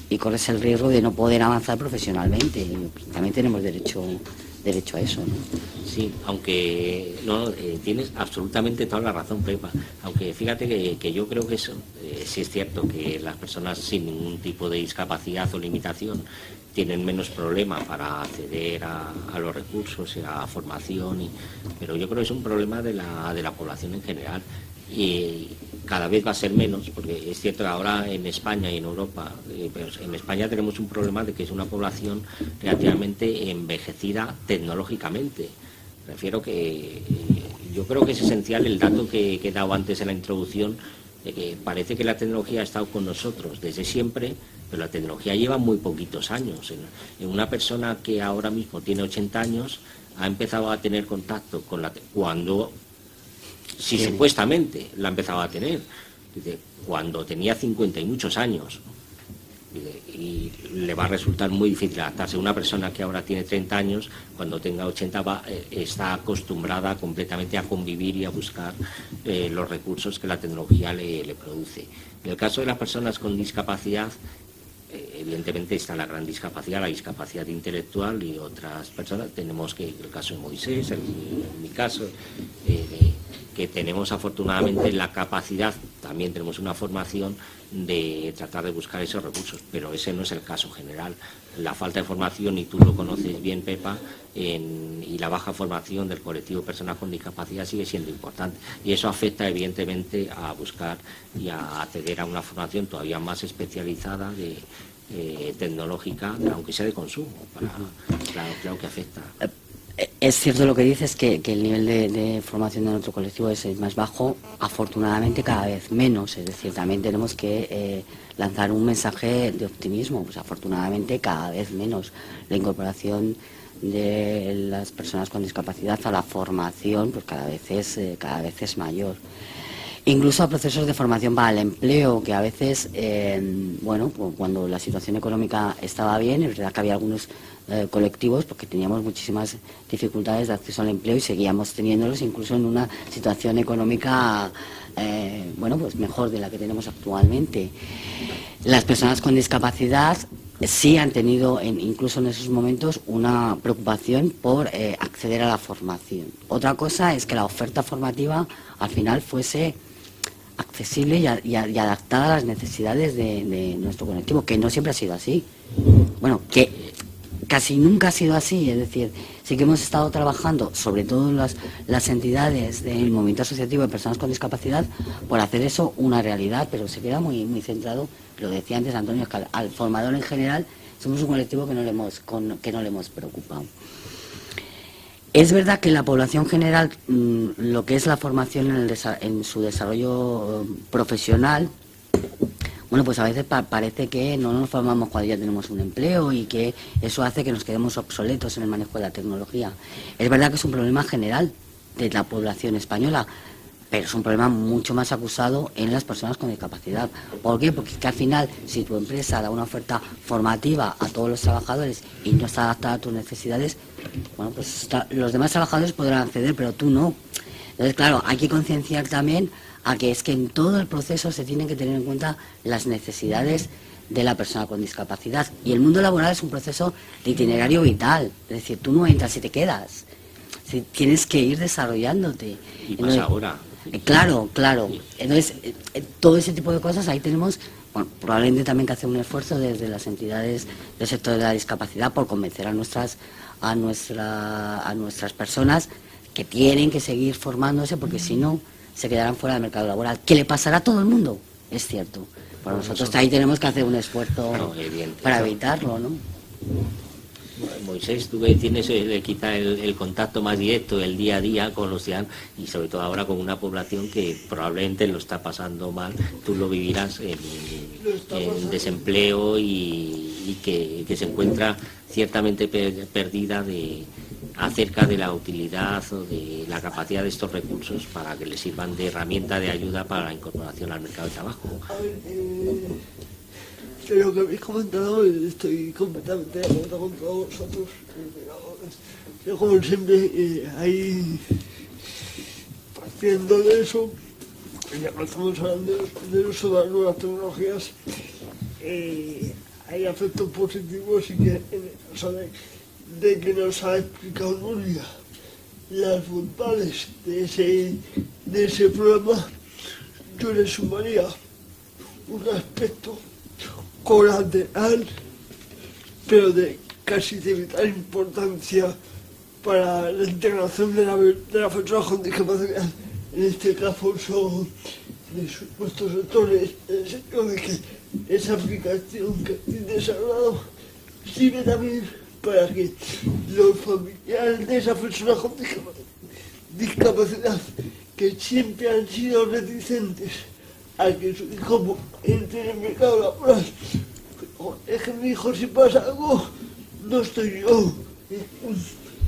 y corres el riesgo de no poder avanzar profesionalmente. Y también tenemos derecho a eso, ¿no? Sí, aunque tienes absolutamente toda la razón, Pepa. Aunque fíjate que yo creo que eso sí es cierto, que las personas sin ningún tipo de discapacidad o limitación tienen menos problema para acceder a los recursos y a formación, pero yo creo que es un problema de la población en general, y cada vez va a ser menos, porque es cierto que ahora en España y en Europa, pero en España tenemos un problema de que es una población relativamente envejecida tecnológicamente. Refiero que yo creo que es esencial el dato que he dado antes en la introducción, de que parece que la tecnología ha estado con nosotros desde siempre, pero la tecnología lleva muy poquitos años. En una persona que ahora mismo tiene 80 años ha empezado a tener contacto con cuando, si sí, supuestamente la empezaba a tener, cuando tenía 50 y muchos años, y le va a resultar muy difícil adaptarse. Una persona que ahora tiene 30 años, cuando tenga 80 está acostumbrada completamente a convivir y a buscar los recursos que la tecnología le produce. En el caso de las personas con discapacidad, evidentemente está la gran discapacidad, la discapacidad intelectual, y otras personas, tenemos que, el caso de Moisés, en mi caso, que tenemos afortunadamente la capacidad, también tenemos una formación de tratar de buscar esos recursos, pero ese no es el caso general. La falta de formación, y tú lo conoces bien, Pepa, y la baja formación del colectivo de personas con discapacidad sigue siendo importante, y eso afecta evidentemente a buscar y a acceder a una formación todavía más especializada, tecnológica, aunque sea de consumo. Claro que afecta. Es cierto lo que dices, que el nivel de formación de nuestro colectivo es más bajo, afortunadamente cada vez menos. Es decir, también tenemos que lanzar un mensaje de optimismo, pues afortunadamente cada vez menos. La incorporación de las personas con discapacidad a la formación pues cada vez es mayor. Incluso a procesos de formación para el empleo, que a veces, cuando la situación económica estaba bien, es verdad que había algunos colectivos porque teníamos muchísimas dificultades de acceso al empleo y seguíamos teniéndolos incluso en una situación económica mejor de la que tenemos actualmente. Las personas con discapacidad sí han tenido, incluso en esos momentos, una preocupación por acceder a la formación. Otra cosa es que la oferta formativa al final fuese accesible y adaptada a las necesidades de nuestro colectivo, que no siempre ha sido así. Bueno, que casi nunca ha sido así. Es decir, sí que hemos estado trabajando, sobre todo las entidades del movimiento asociativo de personas con discapacidad, por hacer eso una realidad, pero se queda muy, muy centrado, lo decía antes Antonio, que al formador en general somos un colectivo que no le hemos preocupado. Es verdad que la población general, lo que es la formación en su desarrollo profesional, bueno, pues a veces parece que no nos formamos cuando ya tenemos un empleo y que eso hace que nos quedemos obsoletos en el manejo de la tecnología. Es verdad que es un problema general de la población española, pero es un problema mucho más acusado en las personas con discapacidad. ¿Por qué? Porque es que al final, si tu empresa da una oferta formativa a todos los trabajadores y no está adaptada a tus necesidades, bueno, pues los demás trabajadores podrán acceder, pero tú no. Entonces, claro, hay que concienciar también a que es que en todo el proceso se tienen que tener en cuenta las necesidades de la persona con discapacidad. Y el mundo laboral es un proceso de itinerario vital. Es decir, tú no entras y te quedas. Tienes que ir desarrollándote. Y pasa ahora. Claro. Entonces, todo ese tipo de cosas, ahí tenemos, bueno, probablemente también que hacer un esfuerzo desde las entidades del sector de la discapacidad por convencer a nuestras personas que tienen que seguir formándose, porque si no, se quedarán fuera del mercado laboral. ¿Qué le pasará a todo el mundo? Es cierto. Por nosotros ahí tenemos que hacer un esfuerzo para evitarlo, ¿no? Moisés, tú que tienes quizá el contacto más directo, el día a día con los ciudadanos y sobre todo ahora con una población que probablemente lo está pasando mal, tú lo vivirás en desempleo y que se encuentra ciertamente perdida acerca de la utilidad o de la capacidad de estos recursos para que les sirvan de herramienta de ayuda para la incorporación al mercado de trabajo. A ver, de lo que habéis comentado, estoy completamente de acuerdo con todos vosotros. Yo, como siempre, ahí partiendo de eso, ya que estamos hablando del uso de las nuevas tecnologías, hay aspectos positivos y que en el caso de que nos ha explicado Nuria las bondades de ese programa, yo le sumaría un aspecto colateral, pero de casi de vital importancia para la integración de la persona con discapacidad. En este caso son de supuestos sectores, en el sentido de que esa aplicación que tienes hablado sirve también para que los familiares de esa persona con discapacidad, que siempre han sido reticentes a que su hijo entre en el mercado laboral, es que mi hijo, si pasa algo, no estoy yo.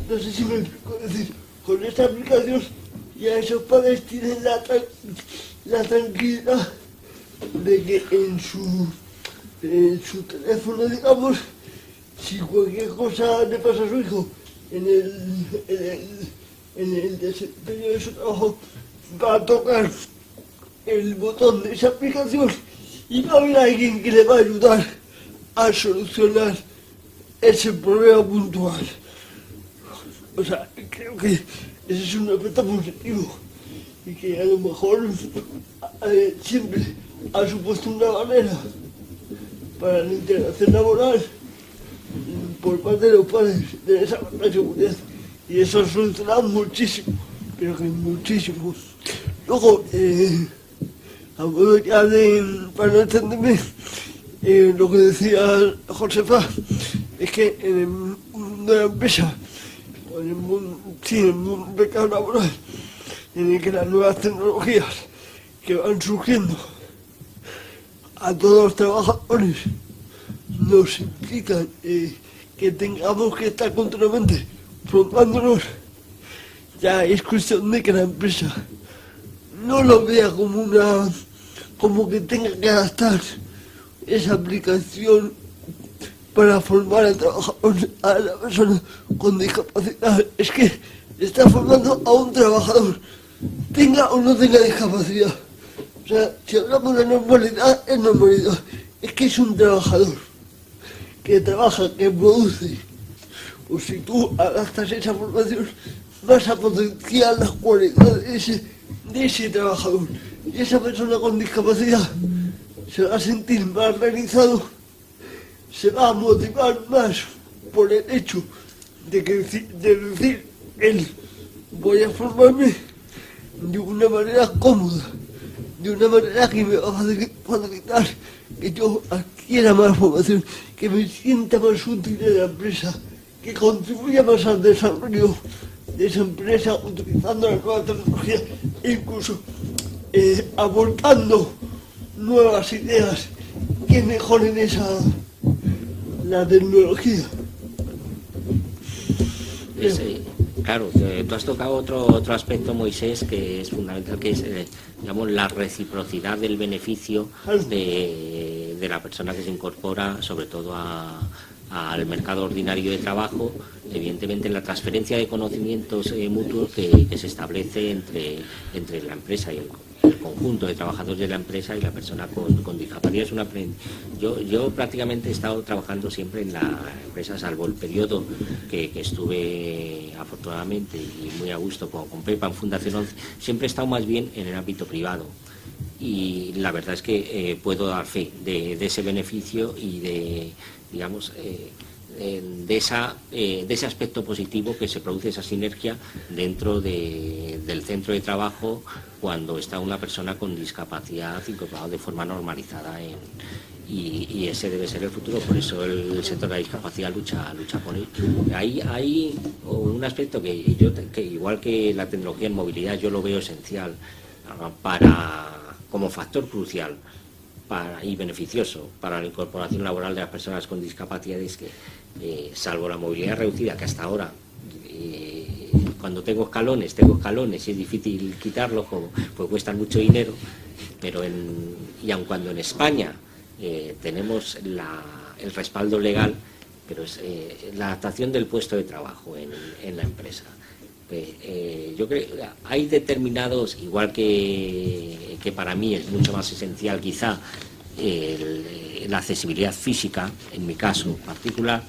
No sé si me explico. Es decir, con esta aplicación ya esos padres tienen la tranquilidad de que en su teléfono, digamos, si cualquier cosa le pasa a su hijo en el desempeño de su trabajo, va a tocar el botón de esa aplicación y va a haber alguien que le va a ayudar a solucionar ese problema puntual. O sea, creo que ese es un aspecto positivo y que a lo mejor siempre ha supuesto una barrera para la integración laboral por parte de los padres de esa seguridad, y eso ha solucionado muchísimo, pero que muchísimo. Luego, para no entenderme, lo que decía Josefa es que en el mundo de la empresa, o en el mundo del mercado laboral, en el que las nuevas tecnologías que van surgiendo a todos los trabajadores nos implican que tengamos que estar continuamente formándonos, ya es cuestión de que la empresa no lo vea como que tenga que adaptar esa aplicación para formar al trabajador, a la persona con discapacidad. Es que está formando a un trabajador, tenga o no tenga discapacidad. O sea, si hablamos de normalidad, es normalidad. Es que es un trabajador que trabaja, que produce. Pues si tú adaptas esa formación, vas a potenciar las cualidades de ese trabajador. Y esa persona con discapacidad se va a sentir más realizado, se va a motivar más por el hecho de decir él, voy a formarme de una manera cómoda, de una manera que me va a facilitar que yo adquiera más formación, que me sienta más útil en la empresa, que contribuya más al desarrollo de esa empresa utilizando la nueva tecnología e incluso aportando nuevas ideas que mejoren la tecnología. Claro, tú has tocado otro aspecto, Moisés, que es fundamental, que es digamos, la reciprocidad del beneficio de la persona que se incorpora, sobre todo al mercado ordinario de trabajo, evidentemente en la transferencia de conocimientos mutuos que se establece entre la empresa y el conjunto de trabajadores de la empresa y la persona con discapacidad. Yo prácticamente he estado trabajando siempre en la empresa, salvo el periodo que estuve afortunadamente y muy a gusto con Pepa en Fundación 11, siempre he estado más bien en el ámbito privado. Y la verdad es que puedo dar fe de ese beneficio y de, digamos, de ese aspecto positivo que se produce, esa sinergia dentro del centro de trabajo cuando está una persona con discapacidad incorporada de forma normalizada y ese debe ser el futuro. Por eso el sector de la discapacidad lucha por ello. Hay un aspecto que igual que la tecnología en movilidad yo lo veo esencial como factor crucial y beneficioso para la incorporación laboral de las personas con discapacidades, que salvo la movilidad reducida, que hasta ahora cuando tengo escalones y es difícil quitarlos, pues cuestan mucho dinero, pero y aun cuando en España tenemos el respaldo legal, pero es la adaptación del puesto de trabajo en la empresa. Yo creo que hay determinados, igual que para mí es mucho más esencial quizá la accesibilidad física, en mi caso particular,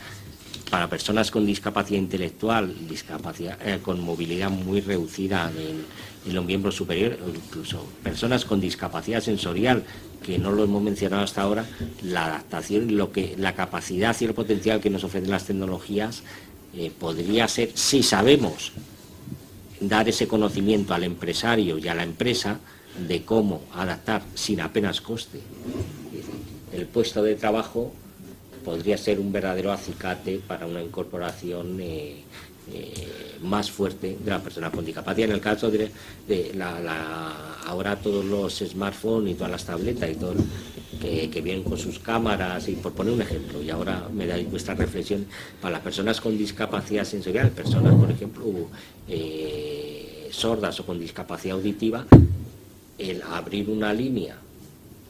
para personas con discapacidad intelectual, con movilidad muy reducida en los miembros superiores, o incluso personas con discapacidad sensorial, que no lo hemos mencionado hasta ahora, la adaptación, la capacidad y el potencial que nos ofrecen las tecnologías podría ser, si sabemos dar ese conocimiento al empresario y a la empresa de cómo adaptar sin apenas coste el puesto de trabajo, podría ser un verdadero acicate para una incorporación más fuerte de la persona con discapacidad. En el caso de ahora todos los smartphones y todas las tabletas y todo que vienen con sus cámaras, y por poner un ejemplo, y ahora me dais vuestra reflexión, para las personas con discapacidad sensorial, personas por ejemplo sordas o con discapacidad auditiva, el abrir una línea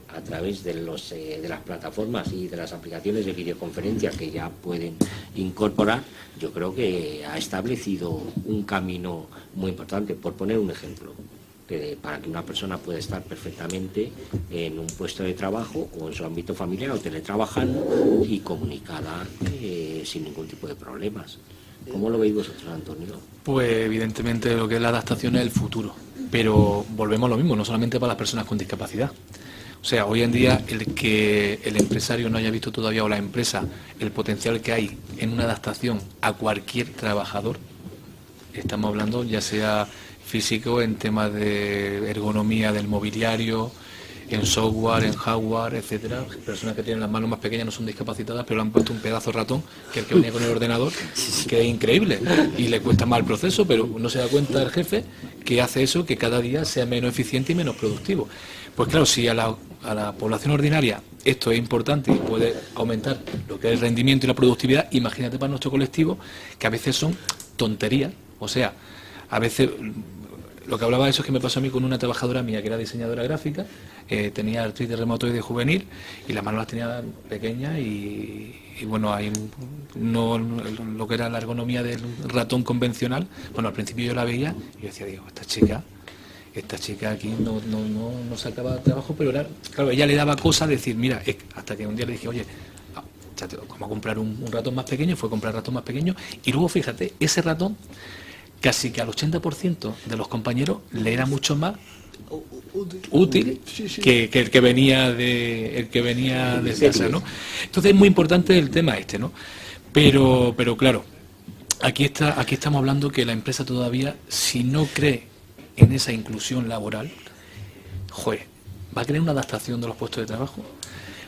a través de las plataformas y de las aplicaciones de videoconferencia que ya pueden incorporar, yo creo que ha establecido un camino muy importante. Por poner un ejemplo, para que una persona pueda estar perfectamente en un puesto de trabajo o en su ámbito familiar o teletrabajando y comunicada sin ningún tipo de problemas. ¿Cómo lo veis vosotros, Antonio? Pues evidentemente lo que es la adaptación es el futuro, pero volvemos a lo mismo, no solamente para las personas con discapacidad. O sea, hoy en día el que el empresario no haya visto todavía, o la empresa, el potencial que hay en una adaptación a cualquier trabajador, estamos hablando ya sea físico, en temas de ergonomía del mobiliario, en software, en hardware, etcétera. Personas que tienen las manos más pequeñas no son discapacitadas, pero le han puesto un pedazo de ratón, que es el que venía con el ordenador, que es increíble, y le cuesta más el proceso, pero no se da cuenta el jefe que hace eso, que cada día sea menos eficiente y menos productivo. Pues claro, si a la población ordinaria esto es importante y puede aumentar lo que es el rendimiento y la productividad, imagínate para nuestro colectivo, que a veces son tonterías. O sea, a veces, lo que hablaba de eso es que me pasó a mí con una trabajadora mía que era diseñadora gráfica, tenía artritis reumatoide juvenil y las manos las tenía pequeñas y bueno, hay lo que era la ergonomía del ratón convencional. Bueno, al principio yo la veía y yo decía, digo, esta chica aquí no sacaba trabajo, pero era, claro, ella le daba cosa decir, mira, hasta que un día le dije, oye, vamos a comprar un ratón más pequeño, fue a comprar ratón más pequeño, y luego fíjate, ese ratón casi que al 80% de los compañeros le era mucho más útil que el que venía de casa, ¿no? Entonces es muy importante el tema ¿no? Pero claro, aquí estamos hablando que la empresa todavía, si no cree en esa inclusión laboral, va a crear una adaptación de los puestos de trabajo.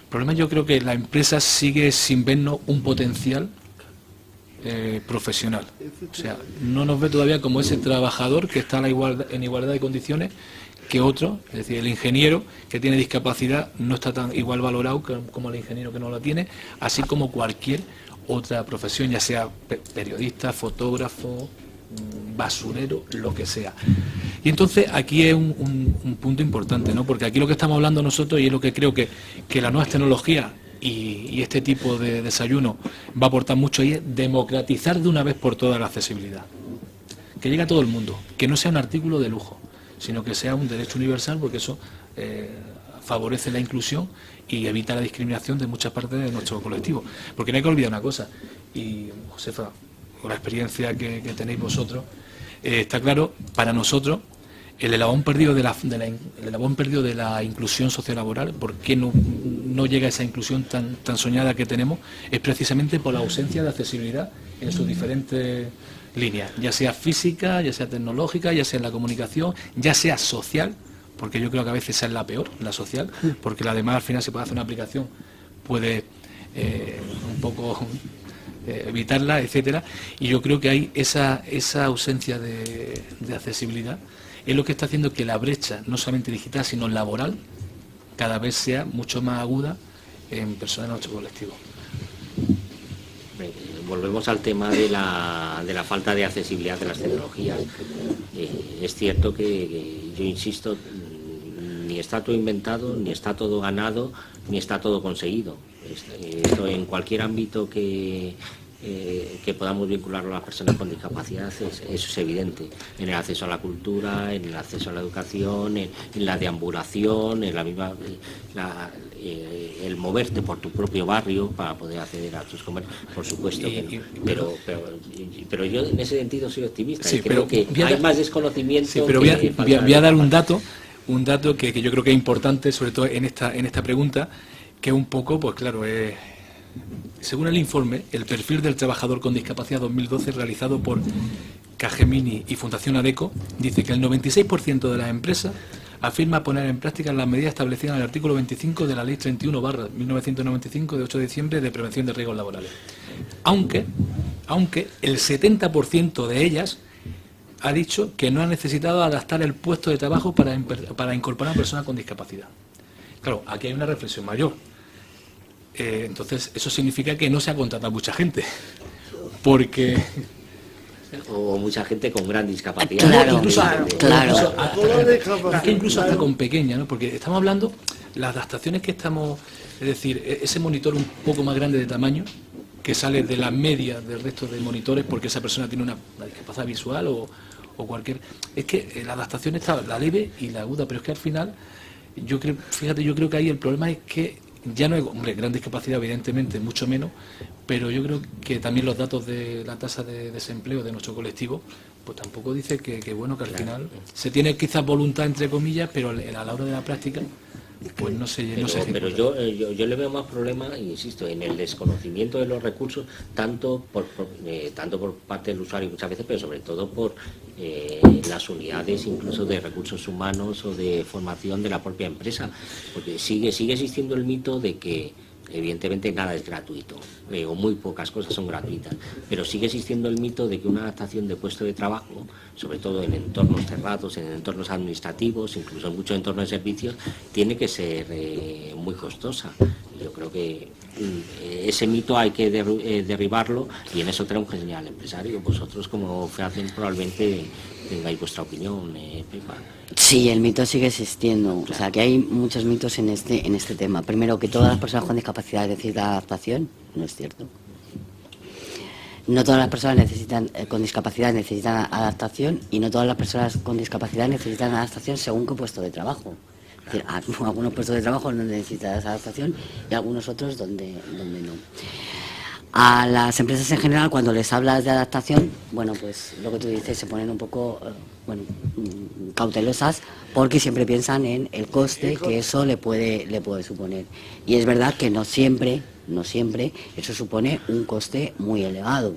El problema, yo creo que la empresa sigue sin vernos un potencial profesional. O sea, no nos ve todavía como ese trabajador que está en igualdad de condiciones que otro. Es decir, el ingeniero que tiene discapacidad no está tan igual valorado como el ingeniero que no la tiene, así como cualquier otra profesión, ya sea periodista, fotógrafo, basurero, lo que sea. Y entonces aquí es un punto importante, ¿no? Porque aquí lo que estamos hablando nosotros, y es lo que creo que las nuevas tecnologías y este tipo de desayuno va a aportar mucho, y es democratizar de una vez por todas la accesibilidad. Que llegue a todo el mundo, que no sea un artículo de lujo, sino que sea un derecho universal, porque eso favorece la inclusión y evita la discriminación de muchas partes de nuestro colectivo. Porque no hay que olvidar una cosa, y Josefa, con la experiencia que tenéis vosotros, está claro, para nosotros, el eslabón perdido de la inclusión sociolaboral, ¿por qué no llega a esa inclusión tan soñada que tenemos? Es precisamente por la ausencia de accesibilidad en sus diferentes líneas, ya sea física, ya sea tecnológica, ya sea en la comunicación, ya sea social, porque yo creo que a veces esa es la peor, la social, porque la demás al final se puede hacer una aplicación, puede un poco evitarla, etcétera, y yo creo que hay esa ausencia de accesibilidad, es lo que está haciendo que la brecha, no solamente digital, sino laboral, cada vez sea mucho más aguda en personas de nuestro colectivo. Volvemos al tema de la falta de accesibilidad de las tecnologías. Es cierto que yo insisto, ni está todo inventado, ni está todo ganado, ni está todo conseguido. Esto en cualquier ámbito que podamos vincularlo a las personas con discapacidad, eso es evidente, en el acceso a la cultura, en el acceso a la educación, en la deambulación, en la misma el moverte por tu propio barrio para poder acceder a tus comercios, por supuesto que no. Pero yo en ese sentido soy optimista, sí, y creo que hay más desconocimiento. Sí, pero voy a dar un dato que yo creo que es importante, sobre todo en esta pregunta, que es un poco, pues claro, según el informe, el perfil del trabajador con discapacidad 2012, realizado por Cagemini y Fundación ADECO, dice que el 96% de las empresas afirma poner en práctica las medidas establecidas en el artículo 25 de la Ley 31/1995 de 8 de diciembre de prevención de riesgos laborales. Aunque el 70% de ellas ha dicho que no ha necesitado adaptar el puesto de trabajo para incorporar a personas con discapacidad. Claro, aquí hay una reflexión mayor. Entonces, eso significa que no se ha contratado mucha gente, porque... O mucha gente con gran discapacidad. Incluso hasta con pequeña, ¿no? Porque estamos hablando, las adaptaciones que estamos... Es decir, ese monitor un poco más grande de tamaño, que sale de la media del resto de monitores, porque esa persona tiene una discapacidad visual o cualquier... Es que la adaptación está la leve y la aguda, pero es que al final, yo creo que ahí el problema es que ya no hay, gran discapacidad, evidentemente, mucho menos, pero yo creo que también los datos de la tasa de desempleo de nuestro colectivo, pues tampoco dice que bueno, que al final se tiene quizás voluntad, entre comillas, pero a la hora de la práctica, pues no se pero yo le veo más problema, insisto, en el desconocimiento de los recursos, tanto por parte del usuario muchas veces, pero sobre todo por las unidades incluso de recursos humanos o de formación de la propia empresa, porque sigue existiendo el mito de que evidentemente nada es gratuito, o muy pocas cosas son gratuitas, pero sigue existiendo el mito de que una adaptación de puesto de trabajo, sobre todo en entornos cerrados, en entornos administrativos, incluso en muchos entornos de servicios, tiene que ser muy costosa. Yo creo que ese mito hay que derribarlo, y en eso tenemos que enseñar al empresario. Vosotros como FEACEN probablemente tengáis vuestra opinión, Pepa. Sí, el mito sigue existiendo. O sea, que hay muchos mitos en este tema. Primero, que todas las personas con discapacidad necesitan adaptación. No es cierto. No todas las personas con discapacidad necesitan adaptación, y no todas las personas con discapacidad necesitan adaptación según qué puesto de trabajo. Es decir, algunos puestos de trabajo donde necesitas adaptación y algunos otros donde no. A las empresas en general, cuando les hablas de adaptación, bueno, pues lo que tú dices, se ponen un poco cautelosas, porque siempre piensan en el coste que eso le puede suponer. Y es verdad que no siempre eso supone un coste muy elevado.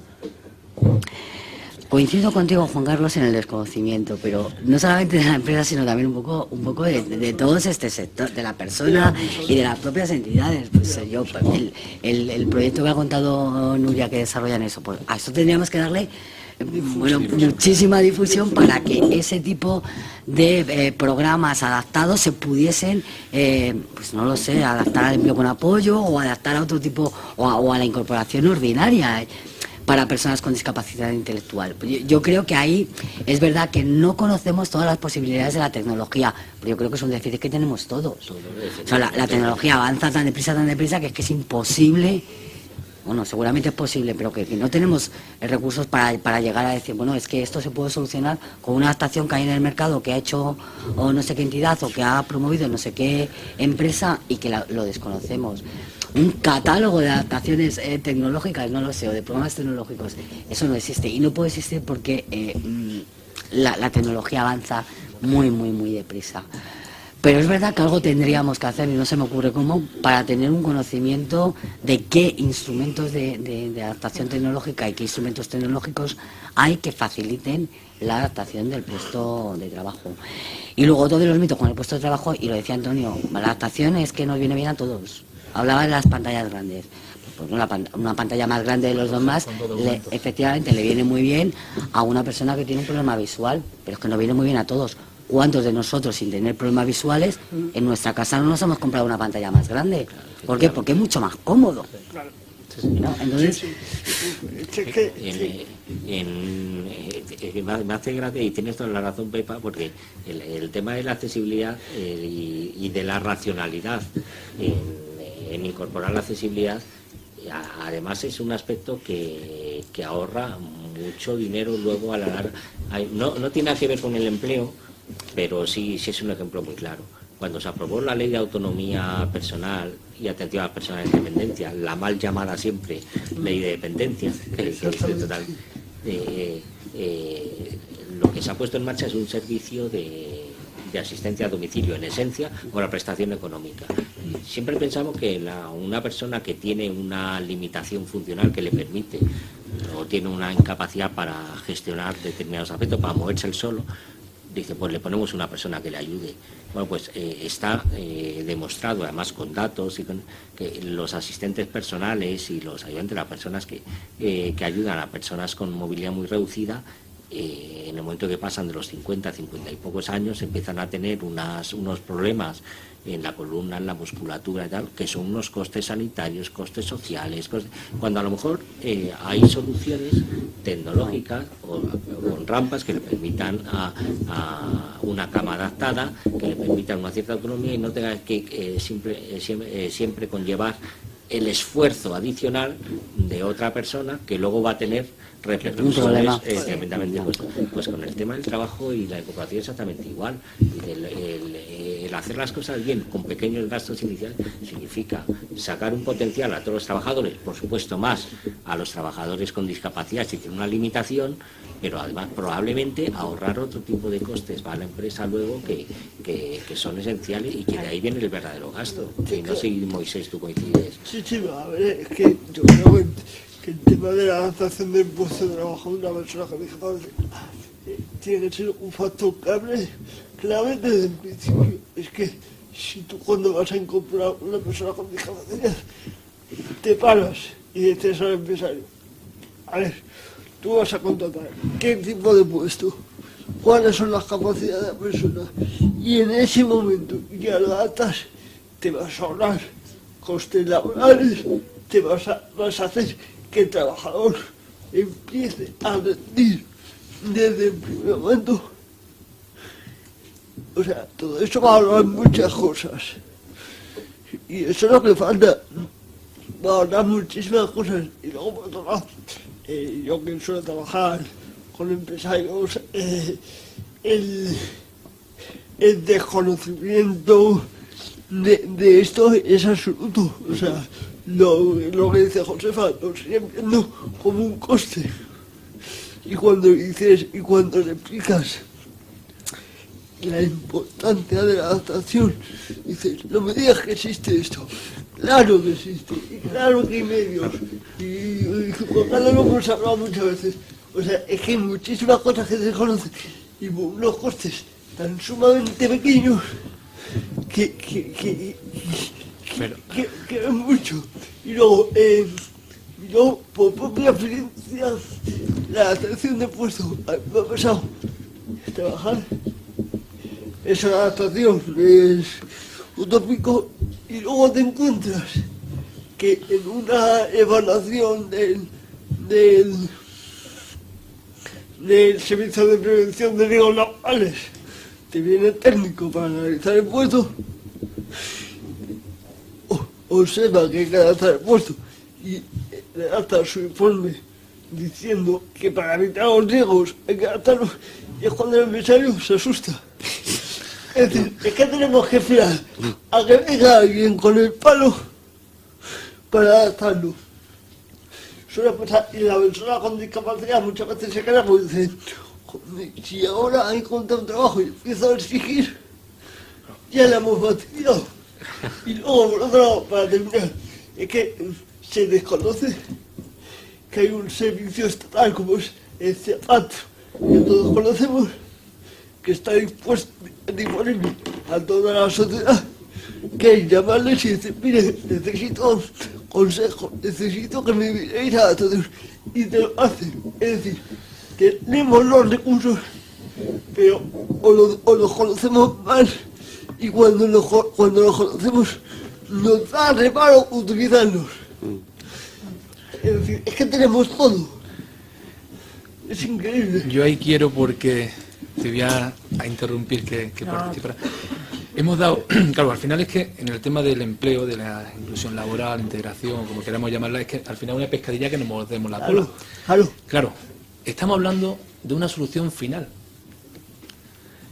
Coincido contigo, Juan Carlos, en el desconocimiento, pero no solamente de la empresa, sino también un poco de todo este sector, de la persona y de las propias entidades. Pues el proyecto que ha contado Nuria que desarrollan eso, pues a eso tendríamos que darle muchísima difusión para que ese tipo de programas adaptados se pudiesen, pues no lo sé, adaptar al empleo con apoyo o adaptar a otro tipo o a la incorporación ordinaria para personas con discapacidad intelectual. Yo creo que ahí es verdad que no conocemos todas las posibilidades de la tecnología, pero yo creo que es un déficit que tenemos todos. O sea, la tecnología avanza tan deprisa, que es que es imposible. Bueno, seguramente es posible, pero que no tenemos recursos para llegar a decir, bueno, es que esto se puede solucionar con una adaptación que hay en el mercado, que ha hecho o no sé qué entidad o que ha promovido no sé qué empresa y que lo desconocemos. Un catálogo de adaptaciones tecnológicas, no lo sé, o de programas tecnológicos, eso no existe. Y no puede existir porque la tecnología avanza muy deprisa. Pero es verdad que algo tendríamos que hacer, y no se me ocurre cómo, para tener un conocimiento de qué instrumentos de adaptación tecnológica y qué instrumentos tecnológicos hay que faciliten la adaptación del puesto de trabajo. Y luego otro de los mitos con el puesto de trabajo, y lo decía Antonio, la adaptación es que nos viene bien a todos. Hablaba de las pantallas grandes. Pues una pantalla más grande de los dos más, efectivamente le viene muy bien a una persona que tiene un problema visual, pero es que nos viene muy bien a todos. ¿Cuántos de nosotros, sin tener problemas visuales, en nuestra casa no nos hemos comprado una pantalla más grande? ¿Por qué? Porque es mucho más cómodo. ¿No? Entonces, me hace gracia, y tienes toda la razón, Pepa, porque el tema de la accesibilidad y de la racionalidad en incorporar la accesibilidad, además es un aspecto que ahorra mucho dinero luego a la larga. No tiene nada que ver con el empleo, pero sí es un ejemplo muy claro. Cuando se aprobó la ley de autonomía personal y atención a las personas de dependencia, la mal llamada siempre ley de dependencia, lo que se ha puesto en marcha es un servicio de asistencia a domicilio, en esencia, con la prestación económica. Siempre pensamos que una persona que tiene una limitación funcional que le permite o tiene una incapacidad para gestionar determinados aspectos, para moverse él solo, dice, pues le ponemos una persona que le ayude. Bueno, pues está demostrado, además con datos, que los asistentes personales y los ayudantes, las personas que ayudan a personas con movilidad muy reducida, en el momento que pasan de los 50 y pocos años, empiezan a tener unos problemas en la columna, en la musculatura y tal, que son unos costes sanitarios, costes sociales, cuando a lo mejor hay soluciones tecnológicas o con rampas que le permitan a una cama adaptada, que le permitan una cierta autonomía y no tenga que siempre conllevar el esfuerzo adicional de otra persona que luego va a tener repercusiones tremendamente. Pues con el tema del trabajo y la incorporación exactamente igual. El hacer las cosas bien con pequeños gastos iniciales significa sacar un potencial a todos los trabajadores, por supuesto más a los trabajadores con discapacidad si tienen una limitación, pero además probablemente ahorrar otro tipo de costes para la empresa luego que son esenciales y que de ahí viene el verdadero gasto. Y no sé, Moisés, tú coincides. Sí, a ver, es que yo creo que el tema de la adaptación del puesto de trabajo de una persona con discapacidad tiene que ser un factor clave desde el principio. Es que si tú cuando vas a incorporar una persona con discapacidad te paras y dices al empresario, a ver, tú vas a contratar qué tipo de puesto, cuáles son las capacidades de la persona, y en ese momento ya lo adaptas, te vas a ahorrar costes laborales, te vas a hacer que el trabajador empiece a rendir desde el primer momento. O sea, todo eso va a ahorrar muchas cosas. Y eso es lo que falta. Va a ahorrar muchísimas cosas. Y luego, por otro lado, yo que suelo trabajar con empresarios, el desconocimiento de esto es absoluto. O sea, lo que dice Josefa, lo siguen viendo como un coste. Y cuando le explicas la importancia de la adaptación, dices, no me digas que existe esto. Claro que existe, y claro que hay medios. Y Juan Carlos lo hemos hablado muchas veces. O sea, es que hay muchísimas cosas que se desconocen y unos costes tan sumamente pequeños que es mucho. Y luego, por propia experiencia, la adaptación de puesto me ha pasado trabajar. Esa adaptación es utópico y luego te encuentras que en una evaluación del Servicio de Prevención de Riesgos Laborales te viene el técnico para analizar el puesto, observa que hay que adaptar el puesto y redacta su informe diciendo que para evitar los riesgos hay que adaptarlo, y es cuando el empresario se asusta. Es decir, es que tenemos que esperar a que venga alguien con el palo para adaptarlo. Suele pasar, y la persona con discapacidad muchas veces se queda porque dice, si ahora hay encontrado un trabajo y empiezo a exigir, ya la hemos fastidiado. Y luego, por otro lado, para terminar, es que se desconoce que hay un servicio estatal como es el CEPAT, que todos conocemos, que está disponible a toda la sociedad, que es llamarles y decir, mire, necesito consejo, necesito que me miréis a todos, y te lo hacen. Es decir, tenemos los recursos, pero o los conocemos mal, y cuando los conocemos nos da reparo utilizarlos. Es decir, es que tenemos todo. Es increíble. Yo ahí quiero, porque te voy a interrumpir que participara. Hemos dado, claro, al final es que en el tema del empleo, de la inclusión laboral, integración, como queramos llamarla, es que al final es una pescadilla que nos mordemos la cola. Claro, estamos hablando de una solución final.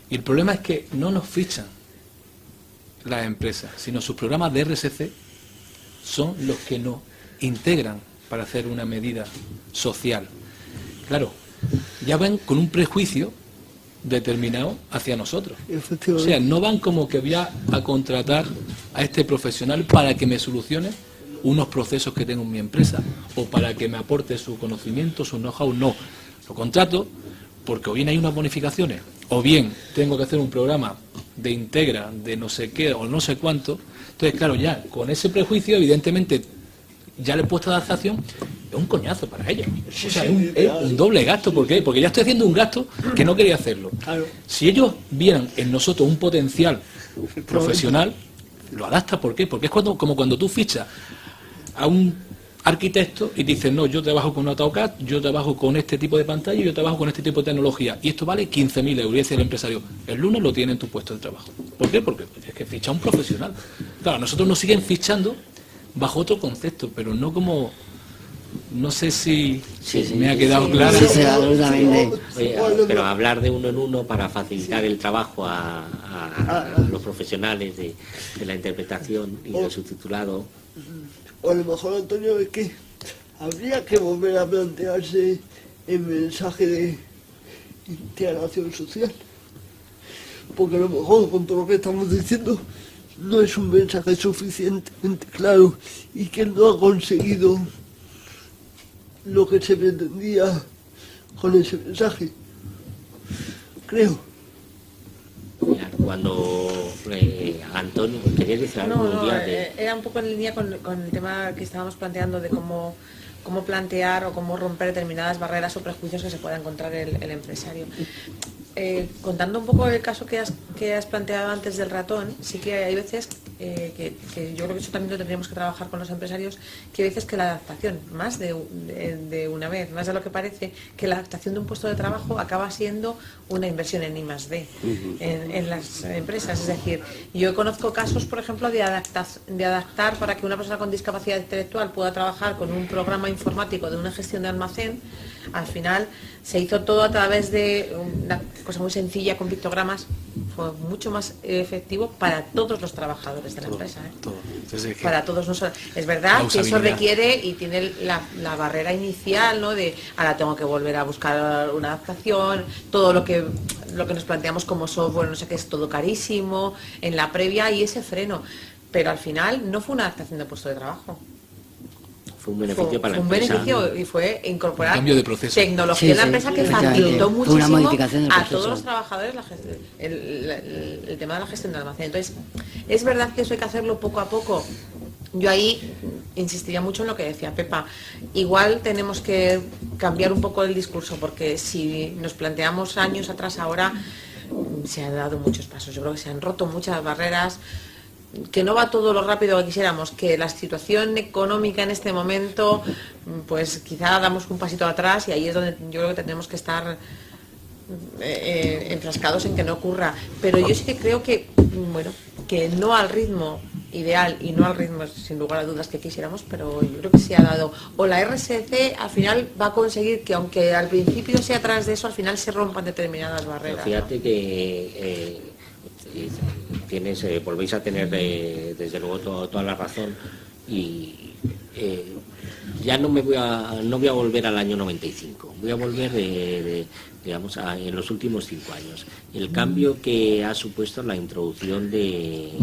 Y el problema es que no nos fichan las empresas, sino sus programas de RSC son los que nos integran para hacer una medida social. Claro, ya van con un prejuicio determinado hacia nosotros. O sea, no van como que voy a contratar a este profesional para que me solucione unos procesos que tengo en mi empresa o para que me aporte su conocimiento, su know-how. No, lo contrato porque o bien hay unas bonificaciones o bien tengo que hacer un programa de integra, de no sé qué o no sé cuánto. Entonces, claro, ya con ese prejuicio, evidentemente, ya le he puesto adaptación, es un coñazo para ellos. O sea, es un doble gasto. ¿Por qué? Porque ya estoy haciendo un gasto que no quería hacerlo. Si ellos vieran en nosotros un potencial profesional, lo adapta. ¿Por qué? Porque es como cuando tú fichas a un arquitecto y dices, no, yo trabajo con AutoCAD, yo trabajo con este tipo de pantalla, yo trabajo con este tipo de tecnología, y esto vale 15.000 euros, y dice el empresario, el lunes lo tiene en tu puesto de trabajo. ¿Por qué? Porque es que ficha a un profesional. Claro, nosotros nos siguen fichando bajo otro concepto, pero no como... No sé si me ha quedado claro. Sí, absolutamente. Oye, pero hablar de uno en uno para facilitar el trabajo a los profesionales de la interpretación y del subtitulado. O a lo mejor, Antonio, es que habría que volver a plantearse el mensaje de integración social. Porque a lo mejor, con todo lo que estamos diciendo, no es un mensaje suficientemente claro y que no ha conseguido lo que se pretendía con ese mensaje, creo. Cuando Antonio, ¿querías decir algo? Era un poco en línea con el tema que estábamos planteando de cómo plantear o cómo romper determinadas barreras o prejuicios que se pueda encontrar el empresario. Contando un poco el caso que has planteado antes del ratón, sí que hay veces que yo creo que eso también lo tendríamos que trabajar con los empresarios, que hay veces que la adaptación, más de una vez, más de lo que parece, que la adaptación de un puesto de trabajo acaba siendo una inversión en I+D en las empresas. Es decir, yo conozco casos, por ejemplo, de adaptar para que una persona con discapacidad intelectual pueda trabajar con un programa informático de una gestión de almacén. Al final se hizo todo a través de una cosa muy sencilla con pictogramas. Fue mucho más efectivo para todos los trabajadores de la empresa. Entonces, para todos nosotros. Es verdad que eso requiere y tiene la barrera inicial, ¿no? De ahora tengo que volver a buscar una adaptación, todo lo que nos planteamos como software, no sé qué, es todo carísimo, en la previa y ese freno. Pero al final no fue una adaptación de puesto de trabajo. fue un beneficio para la un empresa. beneficio, y fue incorporar Cambio de proceso. tecnología Sí, en la sí, empresa que efectivamente. facilitó Fue una muchísimo modificación del a proceso. todos los trabajadores el tema de la gestión del almacén. Entonces, es verdad que eso hay que hacerlo poco a poco. Yo ahí insistiría mucho en lo que decía Pepa. Igual tenemos que cambiar un poco el discurso, porque si nos planteamos años atrás, ahora se han dado muchos pasos. Yo creo que se han roto muchas barreras, que no va todo lo rápido que quisiéramos, que la situación económica en este momento, pues quizá damos un pasito atrás, y ahí es donde yo creo que tenemos que estar enfrascados en que no ocurra. Pero yo sí que creo que, bueno, que no al ritmo ideal y no al ritmo sin lugar a dudas que quisiéramos, pero yo creo que se ha dado. O la RSC al final va a conseguir que, aunque al principio sea atrás de eso, al final se rompan determinadas barreras. Pero fíjate, ¿no?, que volvéis a tener desde luego toda la razón, y ya no voy a volver al año 95, voy a volver digamos, en los últimos 5 años. El cambio que ha supuesto la introducción de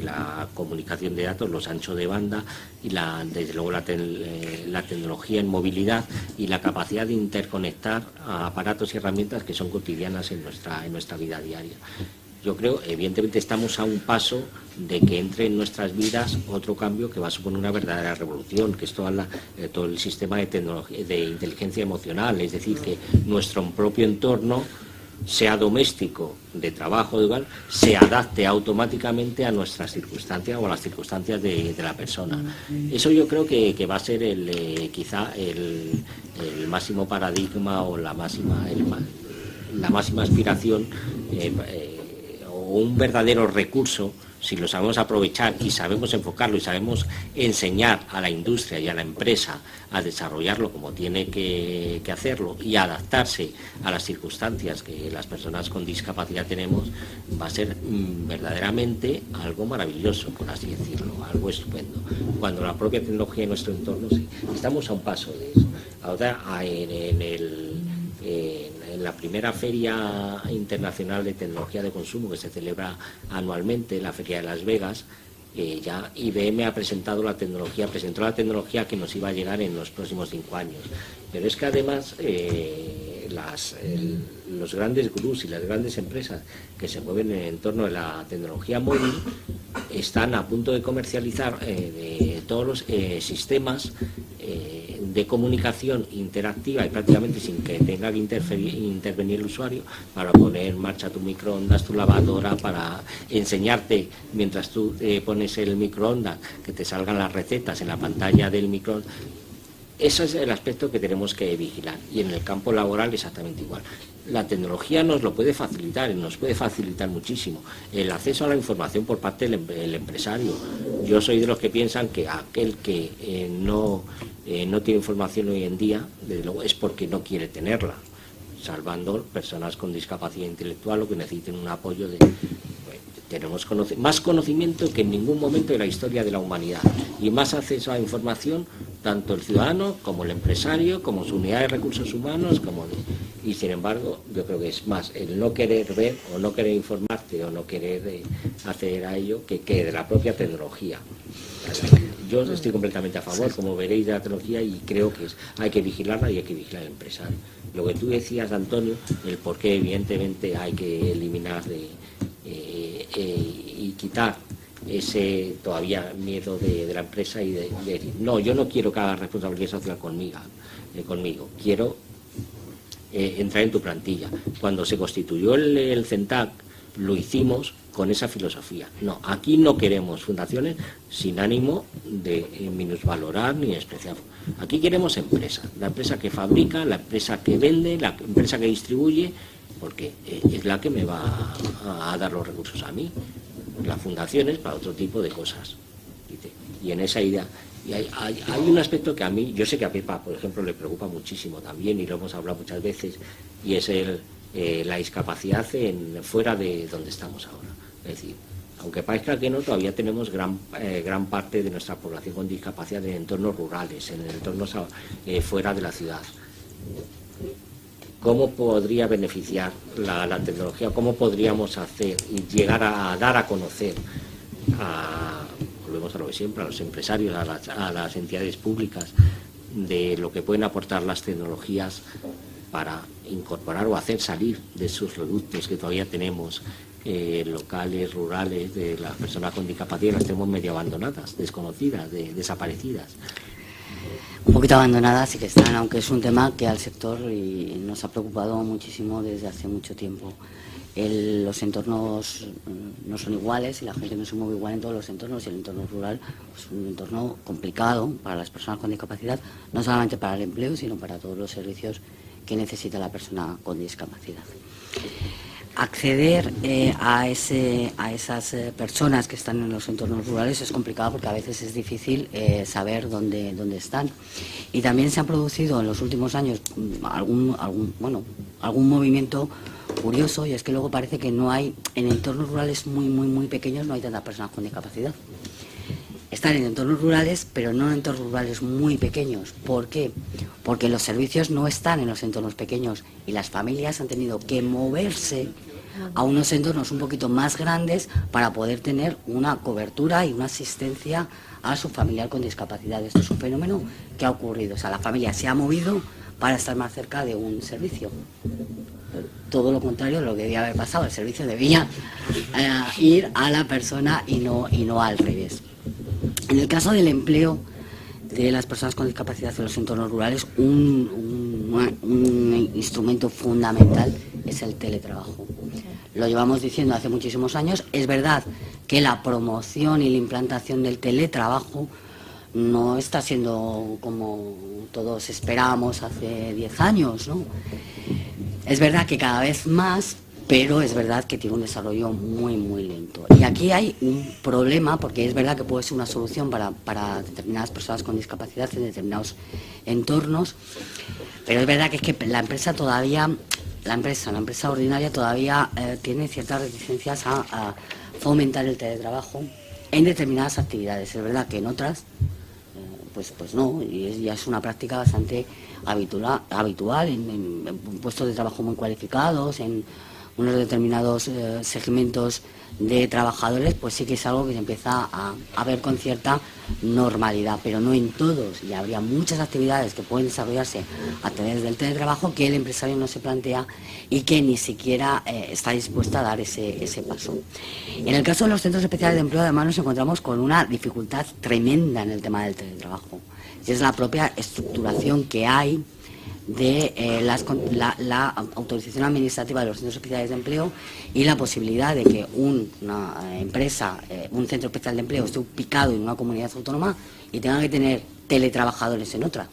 la comunicación de datos, los anchos de banda, y desde luego la tecnología en movilidad y la capacidad de interconectar a aparatos y herramientas que son cotidianas en nuestra vida diaria. Yo creo, evidentemente, estamos a un paso de que entre en nuestras vidas otro cambio que va a suponer una verdadera revolución, que es todo el sistema de tecnología, de inteligencia emocional, es decir, que nuestro propio entorno, sea doméstico, de trabajo, de hogar, se adapte automáticamente a nuestras circunstancias o a las circunstancias de la persona. Eso yo creo que va a ser quizá el máximo paradigma, o la máxima aspiración, o un verdadero recurso, si lo sabemos aprovechar y sabemos enfocarlo y sabemos enseñar a la industria y a la empresa a desarrollarlo como tiene que hacerlo y a adaptarse a las circunstancias que las personas con discapacidad tenemos, va a ser verdaderamente algo maravilloso, por así decirlo, algo estupendo. Cuando la propia tecnología en nuestro entorno, sí, estamos a un paso de eso. Ahora, en la primera Feria Internacional de Tecnología de Consumo, que se celebra anualmente, la Feria de Las Vegas, ya IBM presentó la tecnología que nos iba a llegar en los próximos 5 años. Pero es que además los grandes gurús y las grandes empresas que se mueven en el entorno de la tecnología móvil están a punto de comercializar todos los sistemas de comunicación interactiva, y prácticamente sin que tenga que intervenir el usuario, para poner en marcha tu microondas, tu lavadora, para enseñarte mientras tú pones el microondas, que te salgan las recetas en la pantalla del microondas. Eso es el aspecto que tenemos que vigilar, y en el campo laboral exactamente igual. La tecnología nos lo puede facilitar, y nos puede facilitar muchísimo el acceso a la información por parte del empresario. Yo soy de los que piensan que aquel que no tiene información hoy en día, desde luego, es porque no quiere tenerla, salvando personas con discapacidad intelectual o que necesiten un apoyo tenemos más conocimiento que en ningún momento de la historia de la humanidad, y más acceso a información, tanto el ciudadano como el empresario, como su unidad de recursos humanos, y sin embargo yo creo que es más el no querer ver, o no querer informarte, o no querer acceder a ello, que de la propia tecnología. Yo estoy completamente a favor, como veréis, de la tecnología, y creo que hay que vigilarla y hay que vigilar al empresario. Lo que tú decías, Antonio, el por qué evidentemente hay que eliminar y quitar ese todavía miedo de la empresa, y de decir, no, yo no quiero que haga responsabilidad social conmigo, quiero entrar en tu plantilla. Cuando se constituyó el CENTAC, lo hicimos con esa filosofía. No, aquí no queremos fundaciones sin ánimo de minusvalorar ni despreciar. Aquí queremos empresa, la empresa que fabrica, la empresa que vende, la empresa que distribuye, porque es la que me va a dar los recursos a mí. Las fundaciones para otro tipo de cosas. Y en esa idea, y hay un aspecto que a mí, yo sé que a Pepa, por ejemplo, le preocupa muchísimo también, y lo hemos hablado muchas veces, y es la discapacidad fuera de donde estamos ahora. Es decir, aunque parezca que no, todavía tenemos gran parte de nuestra población con discapacidad en entornos rurales, en entornos fuera de la ciudad. ¿Cómo podría beneficiar la tecnología? ¿Cómo podríamos hacer y llegar a dar a conocer, volvemos volvemos a lo de siempre, a los empresarios, a las entidades públicas, de lo que pueden aportar las tecnologías para incorporar o hacer salir de esos reductos que todavía tenemos locales, rurales, de las personas con discapacidad. Las tenemos medio abandonadas, desconocidas, desaparecidas. Un poquito abandonadas sí que están, aunque es un tema que al sector nos ha preocupado muchísimo desde hace mucho tiempo. Los entornos no son iguales y la gente no se mueve igual en todos los entornos, y el entorno rural es un entorno complicado para las personas con discapacidad, no solamente para el empleo, sino para todos los servicios que necesita la persona con discapacidad. Acceder a esas personas que están en los entornos rurales es complicado, porque a veces es difícil saber dónde están. Y también se han producido en los últimos años algún movimiento curioso, y es que luego parece que no hay, en entornos rurales muy pequeños, no hay tantas personas con discapacidad. Están en entornos rurales, pero no en entornos rurales muy pequeños. ¿Por qué? Porque los servicios no están en los entornos pequeños y las familias han tenido que moverse a unos entornos un poquito más grandes para poder tener una cobertura y una asistencia a su familiar con discapacidad. Esto es un fenómeno que ha ocurrido. O sea, la familia se ha movido para estar más cerca de un servicio. Todo lo contrario de lo que debía haber pasado. El servicio debía ir a la persona y no al revés. En el caso del empleo de las personas con discapacidad en los entornos rurales, un instrumento fundamental es el teletrabajo. Lo llevamos diciendo hace muchísimos años. Es verdad que la promoción y la implantación del teletrabajo no está siendo como todos esperábamos hace 10 años, ¿no? Es verdad que cada vez más, pero es verdad que tiene un desarrollo muy lento. Y aquí hay un problema, porque es verdad que puede ser una solución para determinadas personas con discapacidad en determinados entornos, pero es verdad que es que la empresa ordinaria todavía tiene ciertas reticencias a fomentar el teletrabajo en determinadas actividades. Es verdad que en otras pues no, y ya es una práctica bastante habitual en puestos de trabajo muy cualificados, en unos determinados segmentos de trabajadores, pues sí que es algo que se empieza a ver con cierta normalidad, pero no en todos, y habría muchas actividades que pueden desarrollarse a través del teletrabajo que el empresario no se plantea y que ni siquiera está dispuesta a dar ese paso. En el caso de los centros especiales de empleo, además, nos encontramos con una dificultad tremenda en el tema del teletrabajo, y es la propia estructuración que hay de la autorización administrativa de los centros especiales de empleo y la posibilidad de que una empresa, un centro especial de empleo, esté ubicado en una comunidad autónoma y tenga que tener teletrabajadores en otra.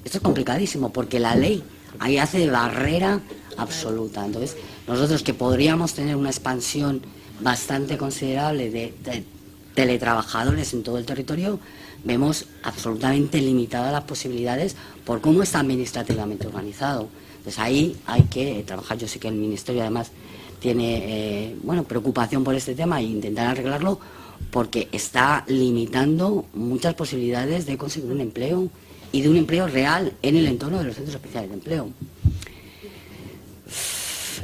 Esto es complicadísimo, porque la ley ahí hace de barrera absoluta. Entonces, nosotros, que podríamos tener una expansión bastante considerable de teletrabajadores en todo el territorio, vemos absolutamente limitadas las posibilidades por cómo está administrativamente organizado. Entonces ahí hay que trabajar. Yo sé que el Ministerio además tiene preocupación por este tema e intentar arreglarlo, porque está limitando muchas posibilidades de conseguir un empleo, y de un empleo real en el entorno de los centros especiales de empleo.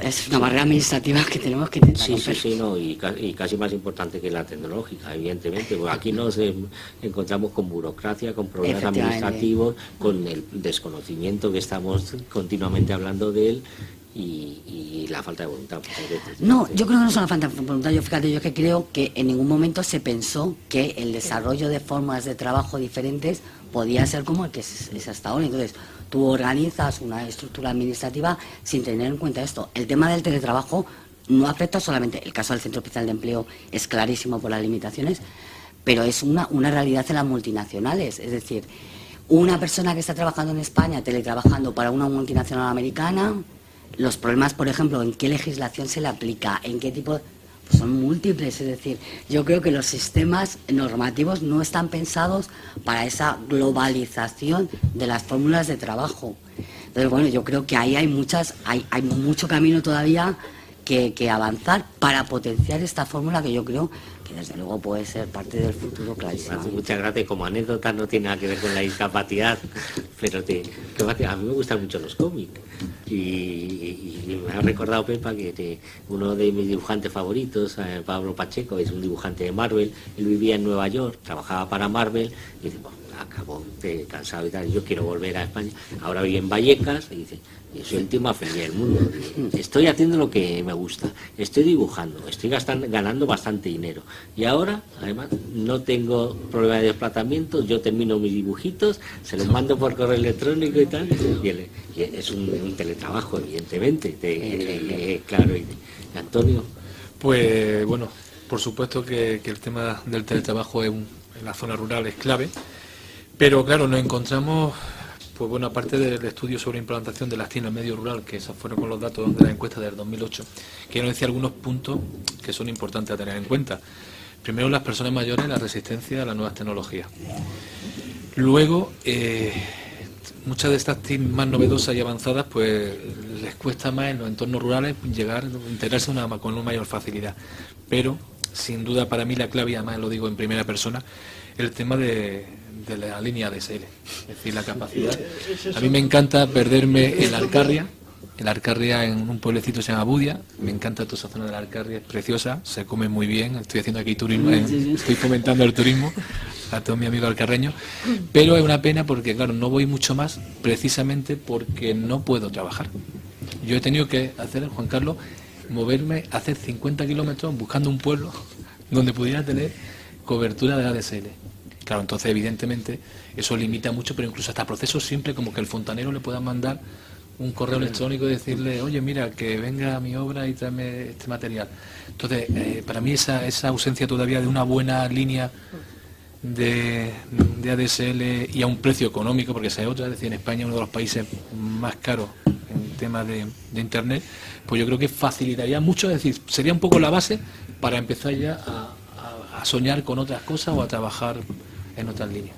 Es una barrera administrativa que tenemos que intentar romper. Sí, no, y casi más importante que la tecnológica, evidentemente, porque aquí nos encontramos con burocracia, con problemas administrativos, con el desconocimiento que estamos continuamente hablando de él, y la falta de voluntad. No, yo creo que no es una falta de voluntad. Yo es que creo que en ningún momento se pensó que el desarrollo de formas de trabajo diferentes podía ser como el que es hasta ahora. Entonces, tú organizas una estructura administrativa sin tener en cuenta esto. El tema del teletrabajo no afecta solamente, el caso del Centro Especial de Empleo es clarísimo por las limitaciones, pero es una realidad en las multinacionales. Es decir, una persona que está trabajando en España, teletrabajando para una multinacional americana, los problemas, por ejemplo, en qué legislación se le aplica, en qué tipo, pues son múltiples. Es decir, yo creo que los sistemas normativos no están pensados para esa globalización de las fórmulas de trabajo. Entonces, bueno, yo creo que ahí hay mucho camino todavía que avanzar para potenciar esta fórmula que yo creo que desde luego puede ser parte del futuro clarísimo. Muchas gracias. Como anécdota no tiene nada que ver con la discapacidad, pero a mí me gustan mucho los cómics y me ha recordado Pepa que uno de mis dibujantes favoritos, Pablo Pacheco, es un dibujante de Marvel. Él vivía en Nueva York, trabajaba para Marvel y dice, bueno, acabó cansado y tal, yo quiero volver a España. Ahora vive en Vallecas y dice, yo soy el tío más feliz del mundo, estoy haciendo lo que me gusta, estoy dibujando, estoy ganando bastante dinero y ahora además no tengo problema de desplazamiento, yo termino mis dibujitos, se los mando por correo electrónico y tal, y es un teletrabajo evidentemente, claro. Y Antonio. Pues bueno, por supuesto que el tema del teletrabajo en la zona rural es clave, pero claro, nos encontramos, pues bueno, aparte del estudio sobre implantación de las TIC en el medio rural, que esos fueron con los datos de la encuesta del 2008, quiero decir algunos puntos que son importantes a tener en cuenta. Primero, las personas mayores, la resistencia a las nuevas tecnologías. Luego, muchas de estas TIC más novedosas y avanzadas, pues les cuesta más en los entornos rurales integrarse con una mayor facilidad. Pero, sin duda, para mí la clave, y además lo digo en primera persona, el tema de la línea ADSL, es decir, la capacidad. A mí me encanta perderme en la Alcarria en un pueblecito que se llama Budia, me encanta toda esa zona de la Alcarria, es preciosa, se come muy bien, estoy haciendo aquí turismo, estoy fomentando el turismo a todos mis amigos alcarreños, pero es una pena porque, claro, no voy mucho más precisamente porque no puedo trabajar. Yo he tenido que hacer, Juan Carlos, moverme, hacer 50 kilómetros buscando un pueblo donde pudiera tener cobertura de ADSL. Claro, entonces evidentemente eso limita mucho, pero incluso hasta procesos simples como que el fontanero le pueda mandar un correo electrónico y decirle, oye, mira, que venga a mi obra y tráeme este material. Entonces, para mí esa ausencia todavía de una buena línea de ADSL y a un precio económico, porque esa es otra, es decir, en España uno de los países más caros en tema de Internet, pues yo creo que facilitaría mucho, es decir, sería un poco la base para empezar ya a soñar con otras cosas o a trabajar en otras líneas.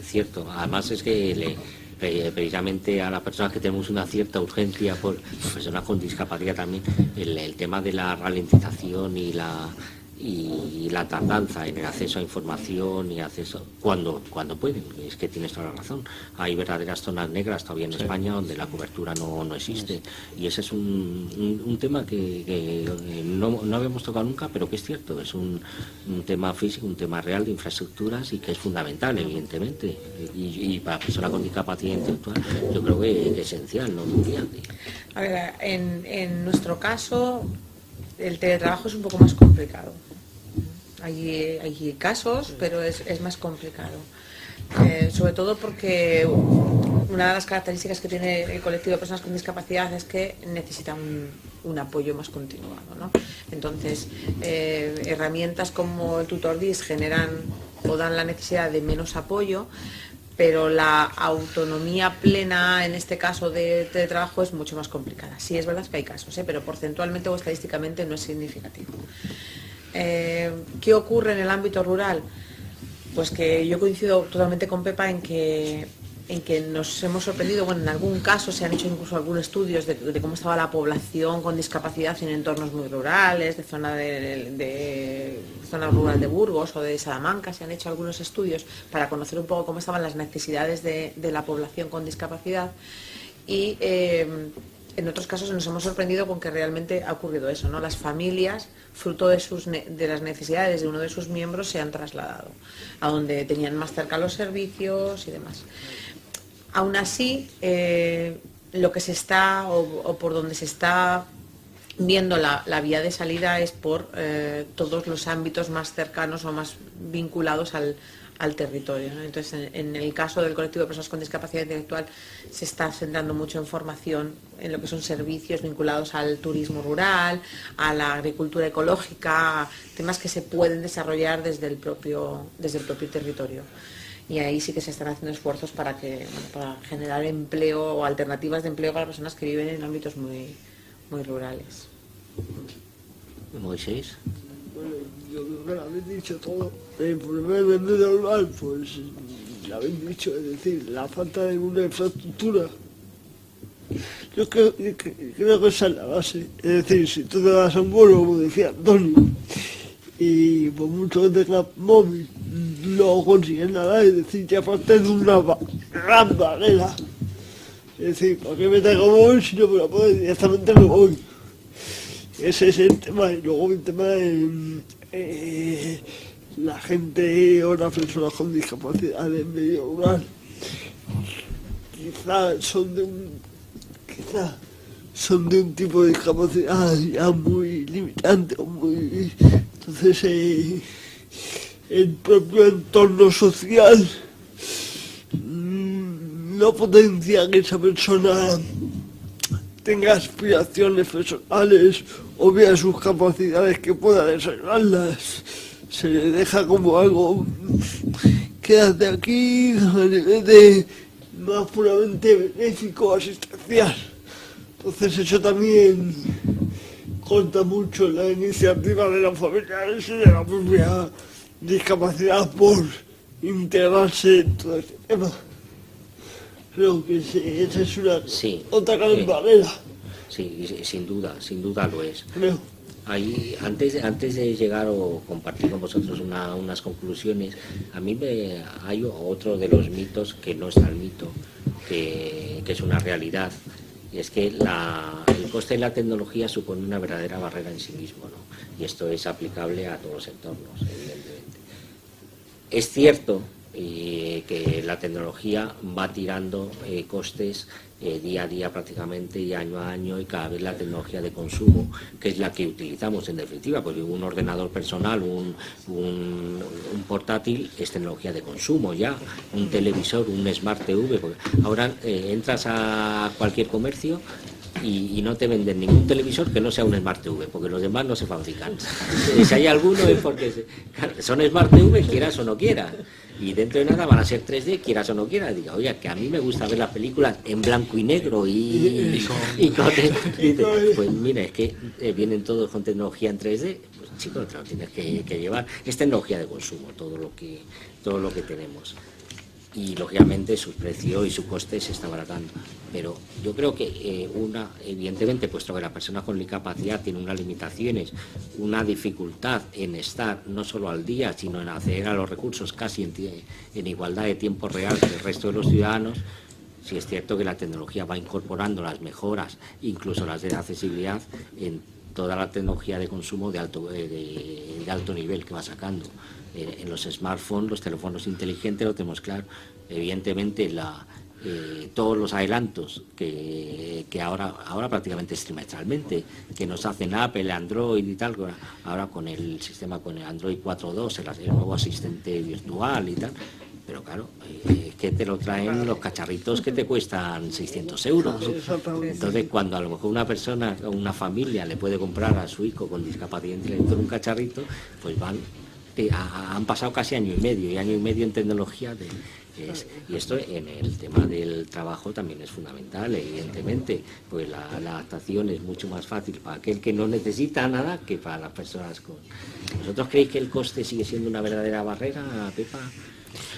Cierto, además es que precisamente a las personas que tenemos una cierta urgencia, por personas con discapacidad también, el tema de la ralentización y la tardanza en el acceso a información y acceso cuando pueden, es que tienes toda la razón. Hay verdaderas zonas negras todavía en España donde la cobertura no existe, y ese es un tema que no habíamos tocado nunca, pero que es cierto, es un tema físico, un tema real de infraestructuras y que es fundamental, evidentemente, y para personas con discapacidad intelectual yo creo que es esencial, ¿no? A ver, en nuestro caso el teletrabajo es un poco más complicado. Hay casos, pero es más complicado. Sobre todo porque una de las características que tiene el colectivo de personas con discapacidad es que necesita un apoyo más continuado, ¿no? Entonces, herramientas como el TutorDis generan o dan la necesidad de menos apoyo, pero la autonomía plena en este caso de teletrabajo es mucho más complicada. Sí, es verdad que hay casos, pero porcentualmente o estadísticamente no es significativo. ¿Qué ocurre en el ámbito rural? Pues que yo coincido totalmente con Pepa en que nos hemos sorprendido, bueno, en algún caso se han hecho incluso algunos estudios de cómo estaba la población con discapacidad en entornos muy rurales, de zona rural de Burgos o de Salamanca, se han hecho algunos estudios para conocer un poco cómo estaban las necesidades de la población con discapacidad, y en otros casos nos hemos sorprendido con que realmente ha ocurrido eso, ¿no? Las familias, fruto de las necesidades de uno de sus miembros, se han trasladado a donde tenían más cerca los servicios y demás. Aún así, lo que se está, o por donde se está viendo la vía de salida es por todos los ámbitos más cercanos o más vinculados al territorio, ¿no? Entonces, en el caso del colectivo de personas con discapacidad intelectual se está centrando mucho en formación en lo que son servicios vinculados al turismo rural, a la agricultura ecológica, temas que se pueden desarrollar desde el propio territorio. Y ahí sí que se están haciendo esfuerzos para generar empleo o alternativas de empleo para personas que viven en ámbitos muy, muy rurales. Moisés. Bueno, yo creo que lo habéis dicho todo. El problema del medio rural, pues lo habéis dicho, es decir, la falta de una infraestructura Yo creo que esa es la base. Es decir, si tú te vas a un pueblo, como decía Antonio, y por mucho que tengas móvil, no consigues nada, es decir, que aparte de una gran barrera. Es decir, ¿por qué me tengo móvil si no me lo puedo directamente no voy? Ese es el tema. Y luego el tema de la gente o las personas con discapacidad del medio rural. Quizás son de un tipo de discapacidad ya muy limitante o muy... Entonces el propio entorno social no potencia que esa persona tenga aspiraciones personales o vea sus capacidades que pueda desarrollarlas. Se le deja como algo, quédate aquí a nivel de más puramente benéfico, asistencial. Entonces eso también corta mucho la iniciativa de los familiares y de la propia discapacidad por integrarse en todo este tema. Creo que esa es otra gran barrera. Sí, sin duda lo es. Creo. Ahí, antes de llegar o compartir con vosotros unas conclusiones, a mí hay otro de los mitos que no es tal mito, que es una realidad, y es que el coste de la tecnología supone una verdadera barrera en sí mismo, ¿no? Y esto es aplicable a todos los entornos, evidentemente. Es cierto que la tecnología va tirando costes día a día prácticamente y año a año, y cada vez la tecnología de consumo, que es la que utilizamos en definitiva, porque un ordenador personal, un portátil es tecnología de consumo ya, un televisor, un Smart TV, porque ahora entras a cualquier comercio y no te venden ningún televisor que no sea un Smart TV, porque los demás no se fabrican. Si hay alguno es porque son Smart TV, quieras o no quieras. Y dentro de nada van a ser 3D, quieras o no quieras. Diga, oye, que a mí me gusta ver las películas en blanco y negro y pues mira, es que vienen todos con tecnología en 3D. Pues chicos, te lo tienes que llevar. Es tecnología de consumo, todo lo que tenemos. Y lógicamente su precio y su coste se está abaratando. Pero yo creo que evidentemente, puesto que la persona con discapacidad tiene unas limitaciones, una dificultad en estar no solo al día, sino en acceder a los recursos casi en igualdad de tiempo real que el resto de los ciudadanos, sí es cierto que la tecnología va incorporando las mejoras, incluso las de accesibilidad, en toda la tecnología de consumo de alto nivel que va sacando. En los smartphones, los teléfonos inteligentes, lo tenemos claro. Evidentemente todos los adelantos que ahora prácticamente es trimestralmente, que nos hacen Apple, Android y tal, ahora con el sistema, con el Android 4.2, el nuevo asistente virtual y tal, pero claro, que te lo traen los cacharritos que te cuestan 600 euros. Entonces, cuando a lo mejor una persona o una familia le puede comprar a su hijo con discapacidad intelectual un cacharrito, pues han pasado casi año y medio en tecnología y esto en el tema del trabajo también es fundamental, evidentemente, pues la adaptación es mucho más fácil para aquel que no necesita nada que para las personas con... ¿Vosotros creéis que el coste sigue siendo una verdadera barrera, Pepa?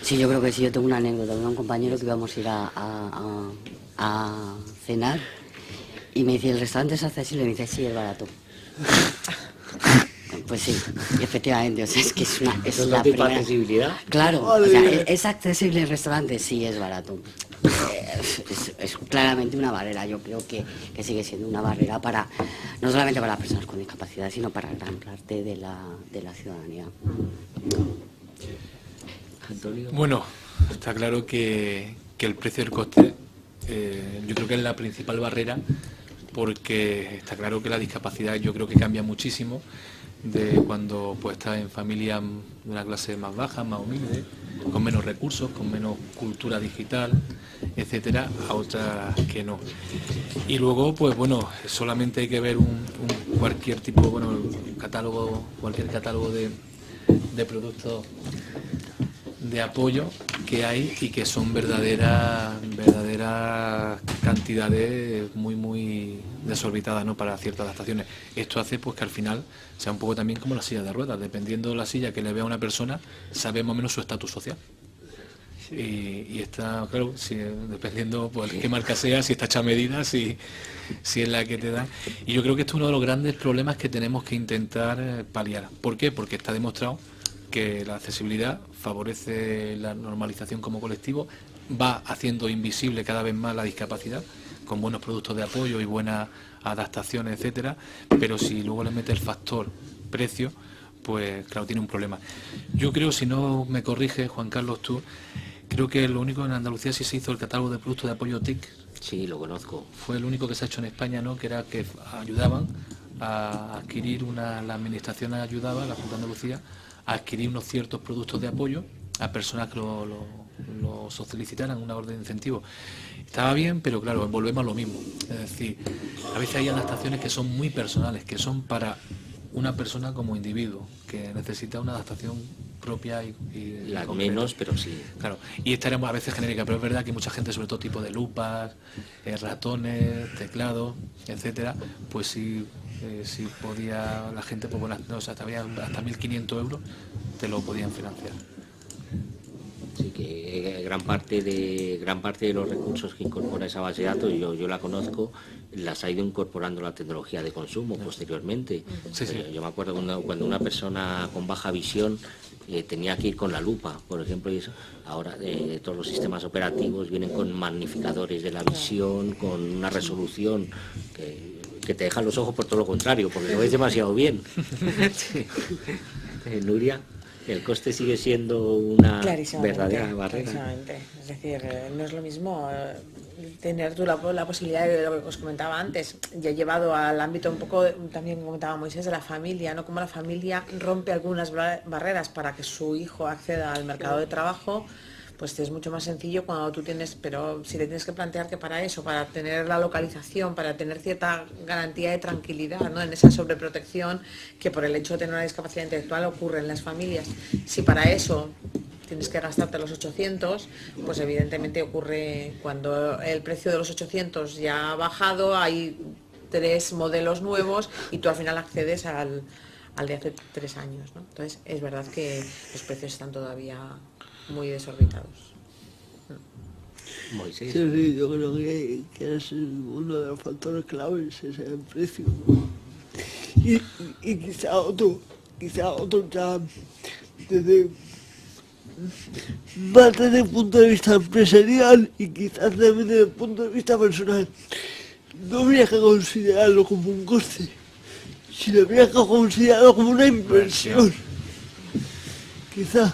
Sí, yo creo que sí. Yo tengo una anécdota de un compañero que íbamos a ir a cenar y me dice, ¿el restaurante es accesible? Y me dice, sí, es barato. Pues sí, efectivamente, o sea, es que es la primera... accesibilidad? Claro, o sea, ¿es accesible el restaurante? Sí, es barato. Es claramente una barrera. Yo creo que sigue siendo una barrera no solamente para las personas con discapacidad, sino para gran parte de la ciudadanía. Antonio. Bueno, está claro que el precio del coste yo creo que es la principal barrera, porque está claro que la discapacidad yo creo que cambia muchísimo de cuando pues estás en familia de una clase más baja, más humilde, con menos recursos, con menos cultura digital, etcétera, a otras que no. Y luego, pues bueno, solamente hay que ver cualquier tipo, cualquier catálogo de productos de apoyo que hay y que son verdaderas cantidades muy desorbitadas, ¿no?, para ciertas adaptaciones. Esto hace pues que al final sea un poco también como la silla de ruedas, dependiendo de la silla que le vea a una persona, sabe más o menos su estatus social. Y está, claro, si, dependiendo pues, qué marca sea, si está hecha a medida, si es la que te dan. Y yo creo que esto es uno de los grandes problemas que tenemos que intentar paliar. ¿Por qué? Porque está demostrado que la accesibilidad favorece la normalización como colectivo, va haciendo invisible cada vez más la discapacidad, con buenos productos de apoyo y buenas adaptaciones, etcétera, pero si luego le mete el factor precio, pues claro, tiene un problema. Yo creo, si no me corrige, Juan Carlos, tú, creo que lo único en Andalucía sí se hizo el catálogo de productos de apoyo TIC. Sí, lo conozco. Fue el único que se ha hecho en España, ¿no? Que era que ayudaban a adquirir la administración ayudaba, la Junta de Andalucía, a adquirir unos ciertos productos de apoyo a personas que lo solicitaran, una orden de incentivo. Estaba bien, pero claro, volvemos a lo mismo. Es decir, a veces hay adaptaciones que son muy personales, que son para una persona como individuo, que necesita una adaptación propia y la concreta. menos, pero sí. Claro, y esta era a veces genérica, pero es verdad que mucha gente, sobre todo tipo de lupas, ratones, teclados, etcétera, pues sí, sí podía la gente, pues bueno, no, o sea, hasta 1.500 euros te lo podían financiar. Sí, que gran parte de los recursos que incorpora esa base de datos, yo la conozco, las ha ido incorporando la tecnología de consumo posteriormente. Sí, sí. Yo me acuerdo cuando una persona con baja visión tenía que ir con la lupa, por ejemplo, y eso. Ahora todos los sistemas operativos vienen con magnificadores de la visión, con una resolución que te dejan los ojos por todo lo contrario, porque lo ves demasiado bien. Nuria, el coste sigue siendo una verdadera barrera. Clarísimamente. Es decir, no es lo mismo tener tú la posibilidad de lo que os comentaba antes, ya llevado al ámbito un poco, también comentaba Moisés, de la familia, ¿no? Cómo la familia rompe algunas barreras para que su hijo acceda al mercado de trabajo. Pues es mucho más sencillo cuando tú tienes, pero si te tienes que plantear que para eso, para tener la localización, para tener cierta garantía de tranquilidad, ¿no? En esa sobreprotección que por el hecho de tener una discapacidad intelectual ocurre en las familias, si para eso tienes que gastarte los 800, pues evidentemente ocurre cuando el precio de los 800 ya ha bajado, hay 3 modelos nuevos y tú al final accedes al de hace 3 años, ¿no? Entonces es verdad que los precios están todavía muy desorbitados. Moisés. Sí, yo creo que es uno de los factores claves, es el precio, ¿no? Y quizá otro ya más desde el punto de vista empresarial y quizás también desde el punto de vista personal. No habría que considerarlo como un coste, sino habría que considerarlo como una inversión. Quizá,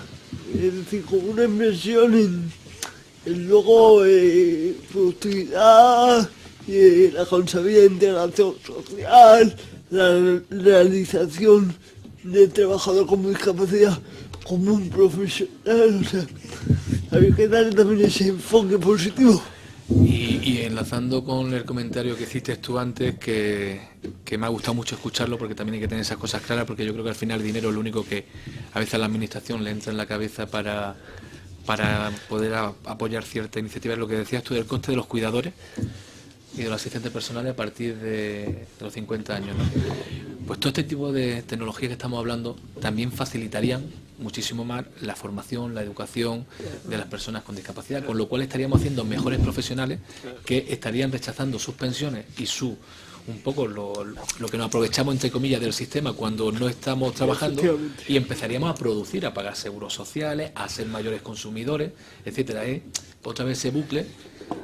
es decir, como una inversión en luego productividad, la conseguida integración social, la realización del trabajador con discapacidad como un profesional, o sea, habría que darle también ese enfoque positivo. Y enlazando con el comentario que hiciste tú antes, que me ha gustado mucho escucharlo, porque también hay que tener esas cosas claras, porque yo creo que al final el dinero es lo único que a veces a la administración le entra en la cabeza para poder apoyar cierta iniciativa. Es lo que decías tú del coste de los cuidadores y de los asistentes personales a partir de los 50 años, ¿no? Pues todo este tipo de tecnologías que estamos hablando también facilitarían muchísimo más la formación, la educación de las personas con discapacidad, con lo cual estaríamos haciendo mejores profesionales que estarían rechazando sus pensiones y un poco lo que nos aprovechamos entre comillas del sistema cuando no estamos trabajando, y empezaríamos a producir, a pagar seguros sociales, a ser mayores consumidores, etcétera. Otra vez ese bucle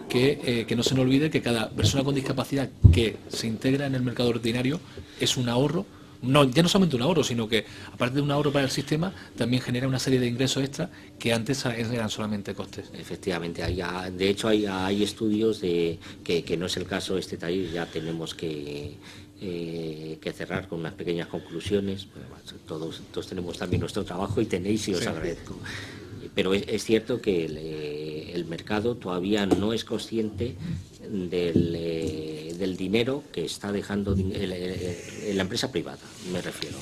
que no se nos olvide que cada persona con discapacidad que se integra en el mercado ordinario es un ahorro. No, ya no solamente un ahorro, sino que aparte de un ahorro para el sistema, también genera una serie de ingresos extras que antes eran solamente costes. Efectivamente, de hecho hay estudios de que no es el caso este taller, ya tenemos que cerrar con unas pequeñas conclusiones. Todos tenemos también nuestro trabajo y tenéis, y os agradezco. Pero es cierto que el mercado todavía no es consciente del dinero que está dejando la empresa privada, me refiero,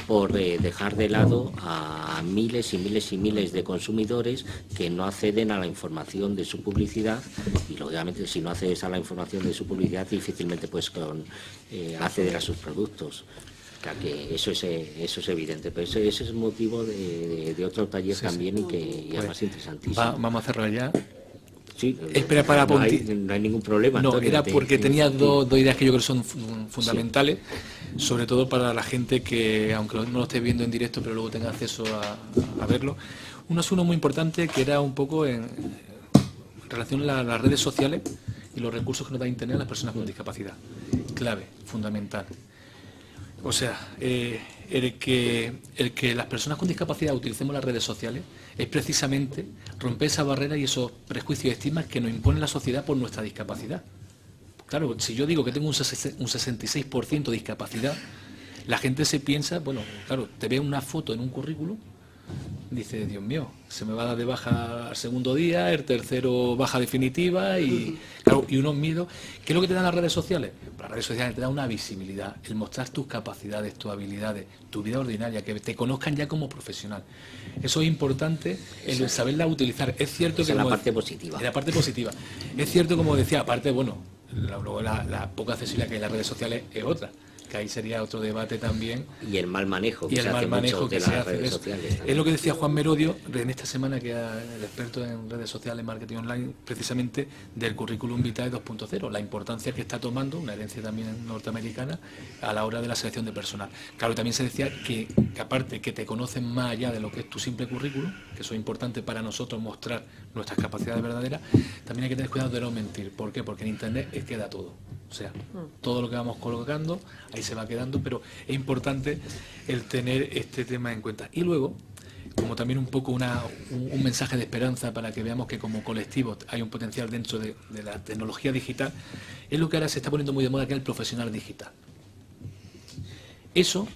por dejar de lado a miles y miles y miles de consumidores que no acceden a la información de su publicidad, y lógicamente si no accedes a la información de su publicidad difícilmente puedes acceder a sus productos. O sea, que eso es evidente, pero ese es motivo de otro taller también y que y además interesantísimo. Vamos a cerrar ya. Sí, Espera para no hay ningún problema. No, Antonio, era porque tenía dos ideas que yo creo que son fundamentales, sobre todo para la gente que, aunque no lo esté viendo en directo, pero luego tenga acceso a verlo. Uno es uno muy importante, que era un poco en relación a las redes sociales y los recursos que nos da Internet a las personas con discapacidad. Clave, fundamental. O sea, el que las personas con discapacidad utilicemos las redes sociales es precisamente romper esa barrera y esos prejuicios y estigmas que nos impone la sociedad por nuestra discapacidad. Claro, si yo digo que tengo un 66% de discapacidad, la gente se piensa, bueno, claro, te ve una foto en un currículum, dice, Dios mío, se me va a dar de baja al segundo día, el tercero baja definitiva y, claro, y unos miedos. ¿Qué es lo que te dan las redes sociales? Las redes sociales te dan una visibilidad, el mostrar tus capacidades, tus habilidades, tu vida ordinaria, que te conozcan ya como profesional. Eso es importante, el saberla utilizar. Es cierto que... es la parte positiva. Es la parte positiva. Es cierto, como decía, aparte, bueno, luego la poca accesibilidad que hay en las redes sociales es otra, que ahí sería otro debate también. Y el mal manejo que se hace mucho de las redes sociales. Es lo que decía Juan Merodio en esta semana, que es el experto en redes sociales, marketing online, precisamente del currículum vitae 2.0, la importancia que está tomando, una herencia también norteamericana, a la hora de la selección de personal. Claro, también se decía que aparte que te conocen más allá de lo que es tu simple currículum, que eso es importante para nosotros mostrar nuestras capacidades verdaderas, también hay que tener cuidado de no mentir. ¿Por qué? Porque en Internet queda todo. O sea, todo lo que vamos colocando, ahí se va quedando, pero es importante el tener este tema en cuenta. Y luego, como también un poco un mensaje de esperanza para que veamos que como colectivo hay un potencial dentro de la tecnología digital, es lo que ahora se está poniendo muy de moda, que es el profesional digital. Eso,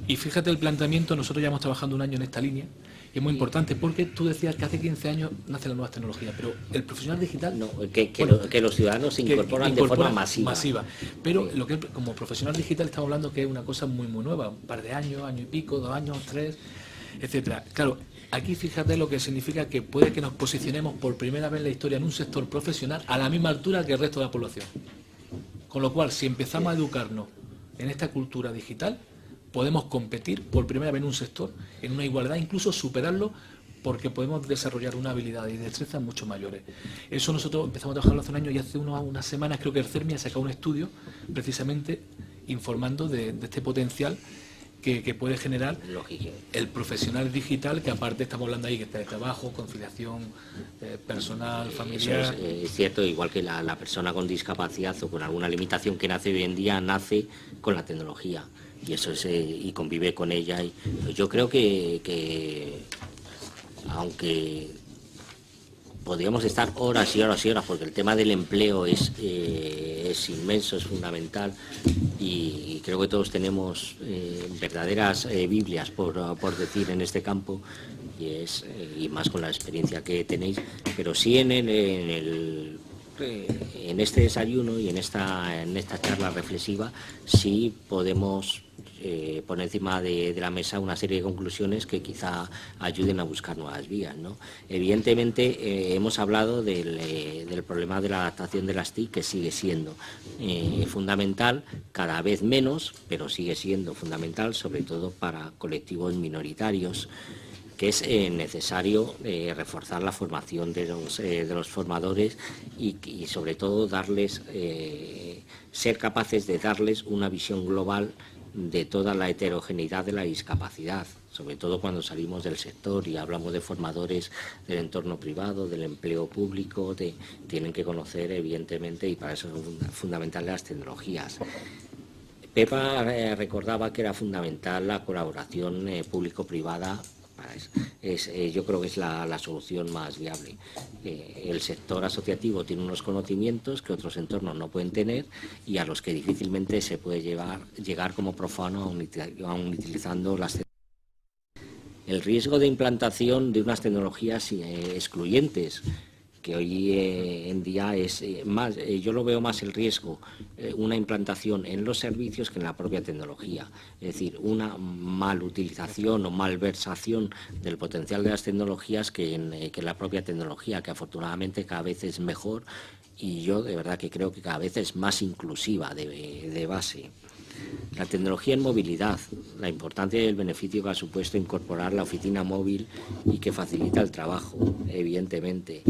y fíjate el planteamiento, nosotros ya hemos trabajado un año en esta línea, y es muy importante, porque tú decías que hace 15 años nacen las nuevas tecnologías, pero el profesional digital... No, que los ciudadanos se incorporan de forma masiva. Pero lo que como profesional digital estamos hablando que es una cosa muy nueva, un par de años, año y pico, 2 años, 3, etcétera. Claro, aquí fíjate lo que significa que puede que nos posicionemos por primera vez en la historia en un sector profesional a la misma altura que el resto de la población. Con lo cual, si empezamos a educarnos en esta cultura digital, podemos competir por primera vez en un sector, en una igualdad, incluso superarlo, porque podemos desarrollar una habilidad y destrezas mucho mayores. Eso nosotros empezamos a trabajarlo hace un año y hace unas semanas creo que el CERMI ha sacado un estudio precisamente informando de este potencial que puede generar el profesional digital, que aparte estamos hablando ahí que está de trabajo, conciliación personal, familiar. Eso es cierto, igual que la persona con discapacidad o con alguna limitación que nace hoy en día, nace con la tecnología. Y eso es, y convive con ella. Y yo creo que aunque podríamos estar horas y horas y horas, porque el tema del empleo es inmenso, es fundamental, y creo que todos tenemos verdaderas Biblias por decir en este campo, y más con la experiencia que tenéis, pero sí en este desayuno y en esta charla reflexiva sí podemos poner encima de la mesa una serie de conclusiones que quizá ayuden a buscar nuevas vías, ¿no? Evidentemente hemos hablado del problema de la adaptación de las TIC, que sigue siendo fundamental, cada vez menos, pero sigue siendo fundamental, sobre todo para colectivos minoritarios, que es necesario reforzar la formación de los formadores y sobre todo ser capaces de darles una visión global de toda la heterogeneidad de la discapacidad, sobre todo cuando salimos del sector y hablamos de formadores del entorno privado, del empleo público, tienen que conocer evidentemente, y para eso son fundamentales las tecnologías. Pepa recordaba que era fundamental la colaboración público-privada. Yo creo que es la solución más viable. El sector asociativo tiene unos conocimientos que otros entornos no pueden tener y a los que difícilmente se puede llegar como profano aun utilizando las tecnologías. El riesgo de implantación de unas tecnologías excluyentes, que hoy en día es más, yo lo veo más el riesgo, una implantación en los servicios que en la propia tecnología. Es decir, una malutilización o malversación del potencial de las tecnologías que en la propia tecnología, que afortunadamente cada vez es mejor y yo de verdad que creo que cada vez es más inclusiva de base. La tecnología en movilidad, la importancia y el beneficio que ha supuesto incorporar la oficina móvil y que facilita el trabajo, evidentemente.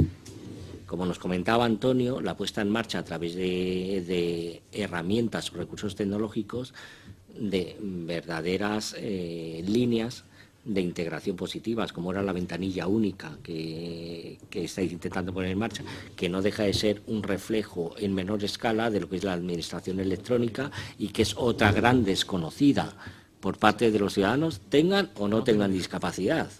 Como nos comentaba Antonio, la puesta en marcha a través de herramientas o recursos tecnológicos de verdaderas líneas de integración positivas, como era la ventanilla única que estáis intentando poner en marcha, que no deja de ser un reflejo en menor escala de lo que es la administración electrónica y que es otra gran desconocida por parte de los ciudadanos, tengan o no tengan discapacidad.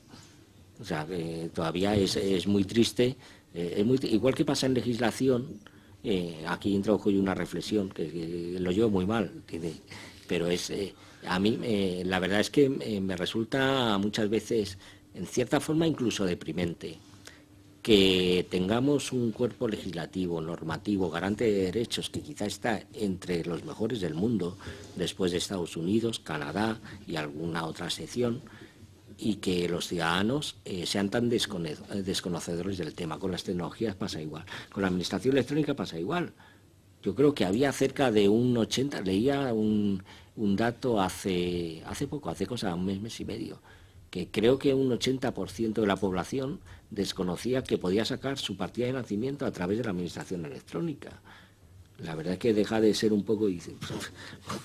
O sea, todavía es muy triste, igual que pasa en legislación. Aquí introdujo yo una reflexión que lo llevo muy mal, pero a mí la verdad es que me resulta muchas veces, en cierta forma, incluso deprimente, que tengamos un cuerpo legislativo, normativo, garante de derechos, que quizá está entre los mejores del mundo, después de Estados Unidos, Canadá y alguna otra sección, y que los ciudadanos sean tan desconocedores del tema. Con las tecnologías pasa igual, con la administración electrónica pasa igual. Yo creo que había cerca de un 80, leía un dato hace poco, hace cosa, un mes y medio, que creo que un 80% de la población desconocía que podía sacar su partida de nacimiento a través de la administración electrónica. La verdad es que deja de ser un poco, dice,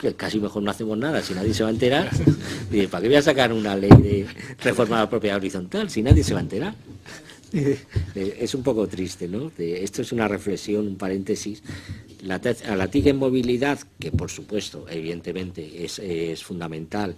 que casi mejor no hacemos nada, si nadie se va a enterar. Dice, ¿para qué voy a sacar una ley de reforma de la propiedad horizontal si nadie se va a enterar? Es un poco triste, ¿no? Esto es una reflexión, un paréntesis. La TIC en movilidad, que por supuesto, evidentemente, es fundamental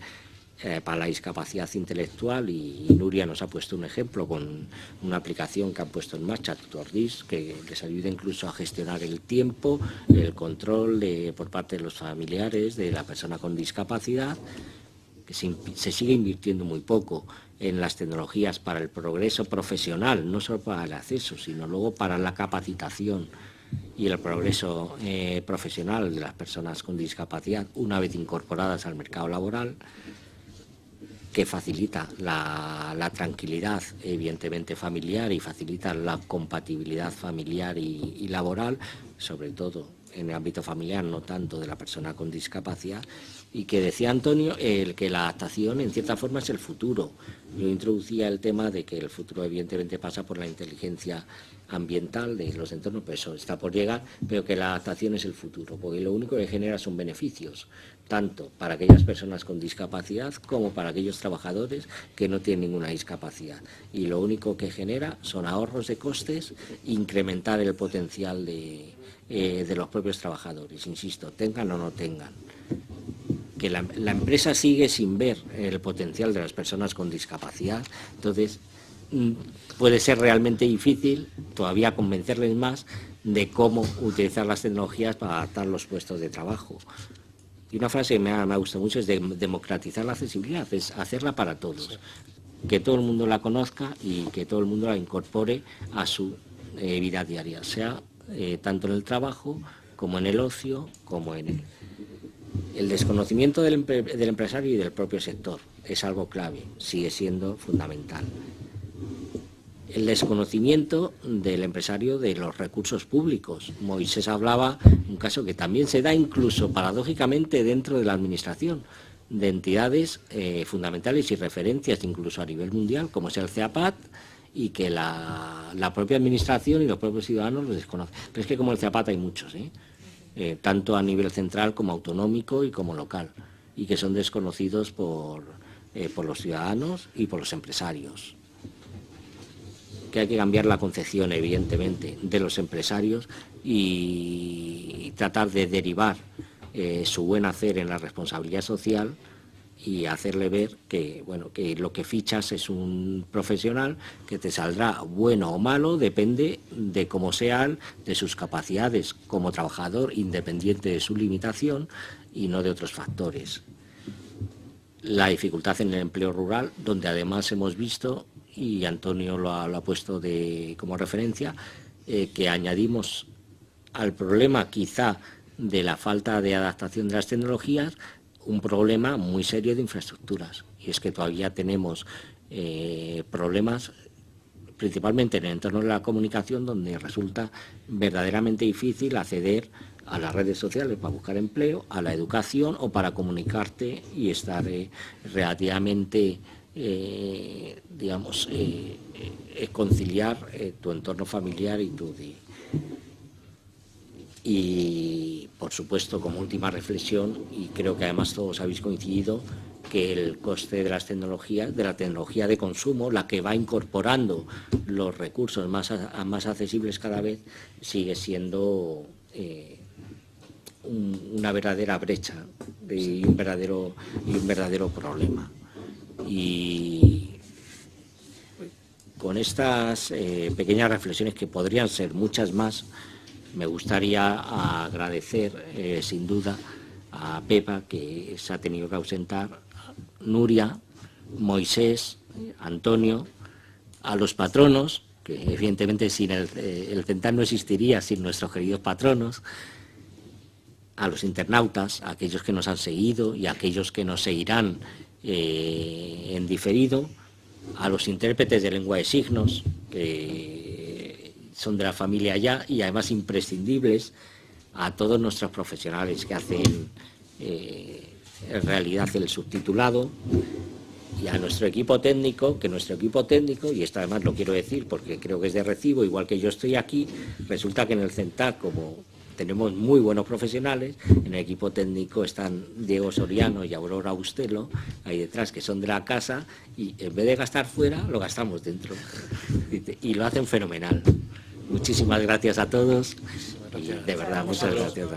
para la discapacidad intelectual, y Nuria nos ha puesto un ejemplo con una aplicación que han puesto en marcha, TutorDis, que les ayuda incluso a gestionar el tiempo, el control por parte de los familiares de la persona con discapacidad, que se sigue invirtiendo muy poco en las tecnologías para el progreso profesional, no solo para el acceso, sino luego para la capacitación y el progreso profesional de las personas con discapacidad, una vez incorporadas al mercado laboral, que facilita la tranquilidad, evidentemente, familiar, y facilita la compatibilidad familiar y laboral, sobre todo en el ámbito familiar, no tanto de la persona con discapacidad. Y que decía Antonio, que la adaptación en cierta forma es el futuro. Yo introducía el tema de que el futuro evidentemente pasa por la inteligencia ambiental de los entornos, pero eso está por llegar, pero que la adaptación es el futuro, porque lo único que genera son beneficios, tanto para aquellas personas con discapacidad como para aquellos trabajadores que no tienen ninguna discapacidad. Y lo único que genera son ahorros de costes, incrementar el potencial de los propios trabajadores, insisto, tengan o no tengan. Que la empresa sigue sin ver el potencial de las personas con discapacidad, entonces puede ser realmente difícil todavía convencerles más de cómo utilizar las tecnologías para adaptar los puestos de trabajo. Y una frase que me ha gustado mucho es democratizar la accesibilidad, es hacerla para todos, que todo el mundo la conozca y que todo el mundo la incorpore a su vida diaria, sea tanto en el trabajo como en el ocio, como en el desconocimiento del empresario y del propio sector. Es algo clave, sigue siendo fundamental. El desconocimiento del empresario de los recursos públicos. Moisés hablaba, un caso que también se da incluso paradójicamente dentro de la administración, de entidades fundamentales y referencias incluso a nivel mundial, como es el CEAPAT, y que la propia administración y los propios ciudadanos lo desconocen. Pero es que como el CEAPAT hay muchos, tanto a nivel central como autonómico y como local, y que son desconocidos por los ciudadanos y por los empresarios. Que hay que cambiar la concepción, evidentemente, de los empresarios y tratar de derivar su buen hacer en la responsabilidad social y hacerle ver que, bueno, que lo que fichas es un profesional que te saldrá bueno o malo, depende de cómo sean, de sus capacidades como trabajador, independiente de su limitación y no de otros factores. La dificultad en el empleo rural, donde además hemos visto, y Antonio lo ha puesto como referencia, que añadimos al problema quizá de la falta de adaptación de las tecnologías un problema muy serio de infraestructuras, y es que todavía tenemos problemas principalmente en el entorno de la comunicación, donde resulta verdaderamente difícil acceder a las redes sociales para buscar empleo, a la educación o para comunicarte y estar relativamente, conciliar tu entorno familiar y tu... Y, por supuesto, como última reflexión, y creo que además todos habéis coincidido, que el coste de las tecnologías, de la tecnología de consumo, la que va incorporando los recursos más accesibles cada vez, sigue siendo una verdadera brecha y un verdadero problema. Y con estas pequeñas reflexiones, que podrían ser muchas más, me gustaría agradecer sin duda a Pepa, que se ha tenido que ausentar, Nuria, Moisés, Antonio, a los patronos, que evidentemente sin el CENTAC no existiría sin nuestros queridos patronos, a los internautas, a aquellos que nos han seguido y a aquellos que nos seguirán en diferido, a los intérpretes de lengua de signos, que son de la familia ya y además imprescindibles, a todos nuestros profesionales que hacen en realidad el subtitulado, y a nuestro equipo técnico, y esto además lo quiero decir porque creo que es de recibo, igual que yo estoy aquí, resulta que en el CENTAC, como tenemos muy buenos profesionales, en el equipo técnico están Diego Soriano y Aurora Ustelo, ahí detrás, que son de la casa, y en vez de gastar fuera, lo gastamos dentro, y lo hacen fenomenal. Muchísimas gracias a todos, y de verdad, muchas gracias.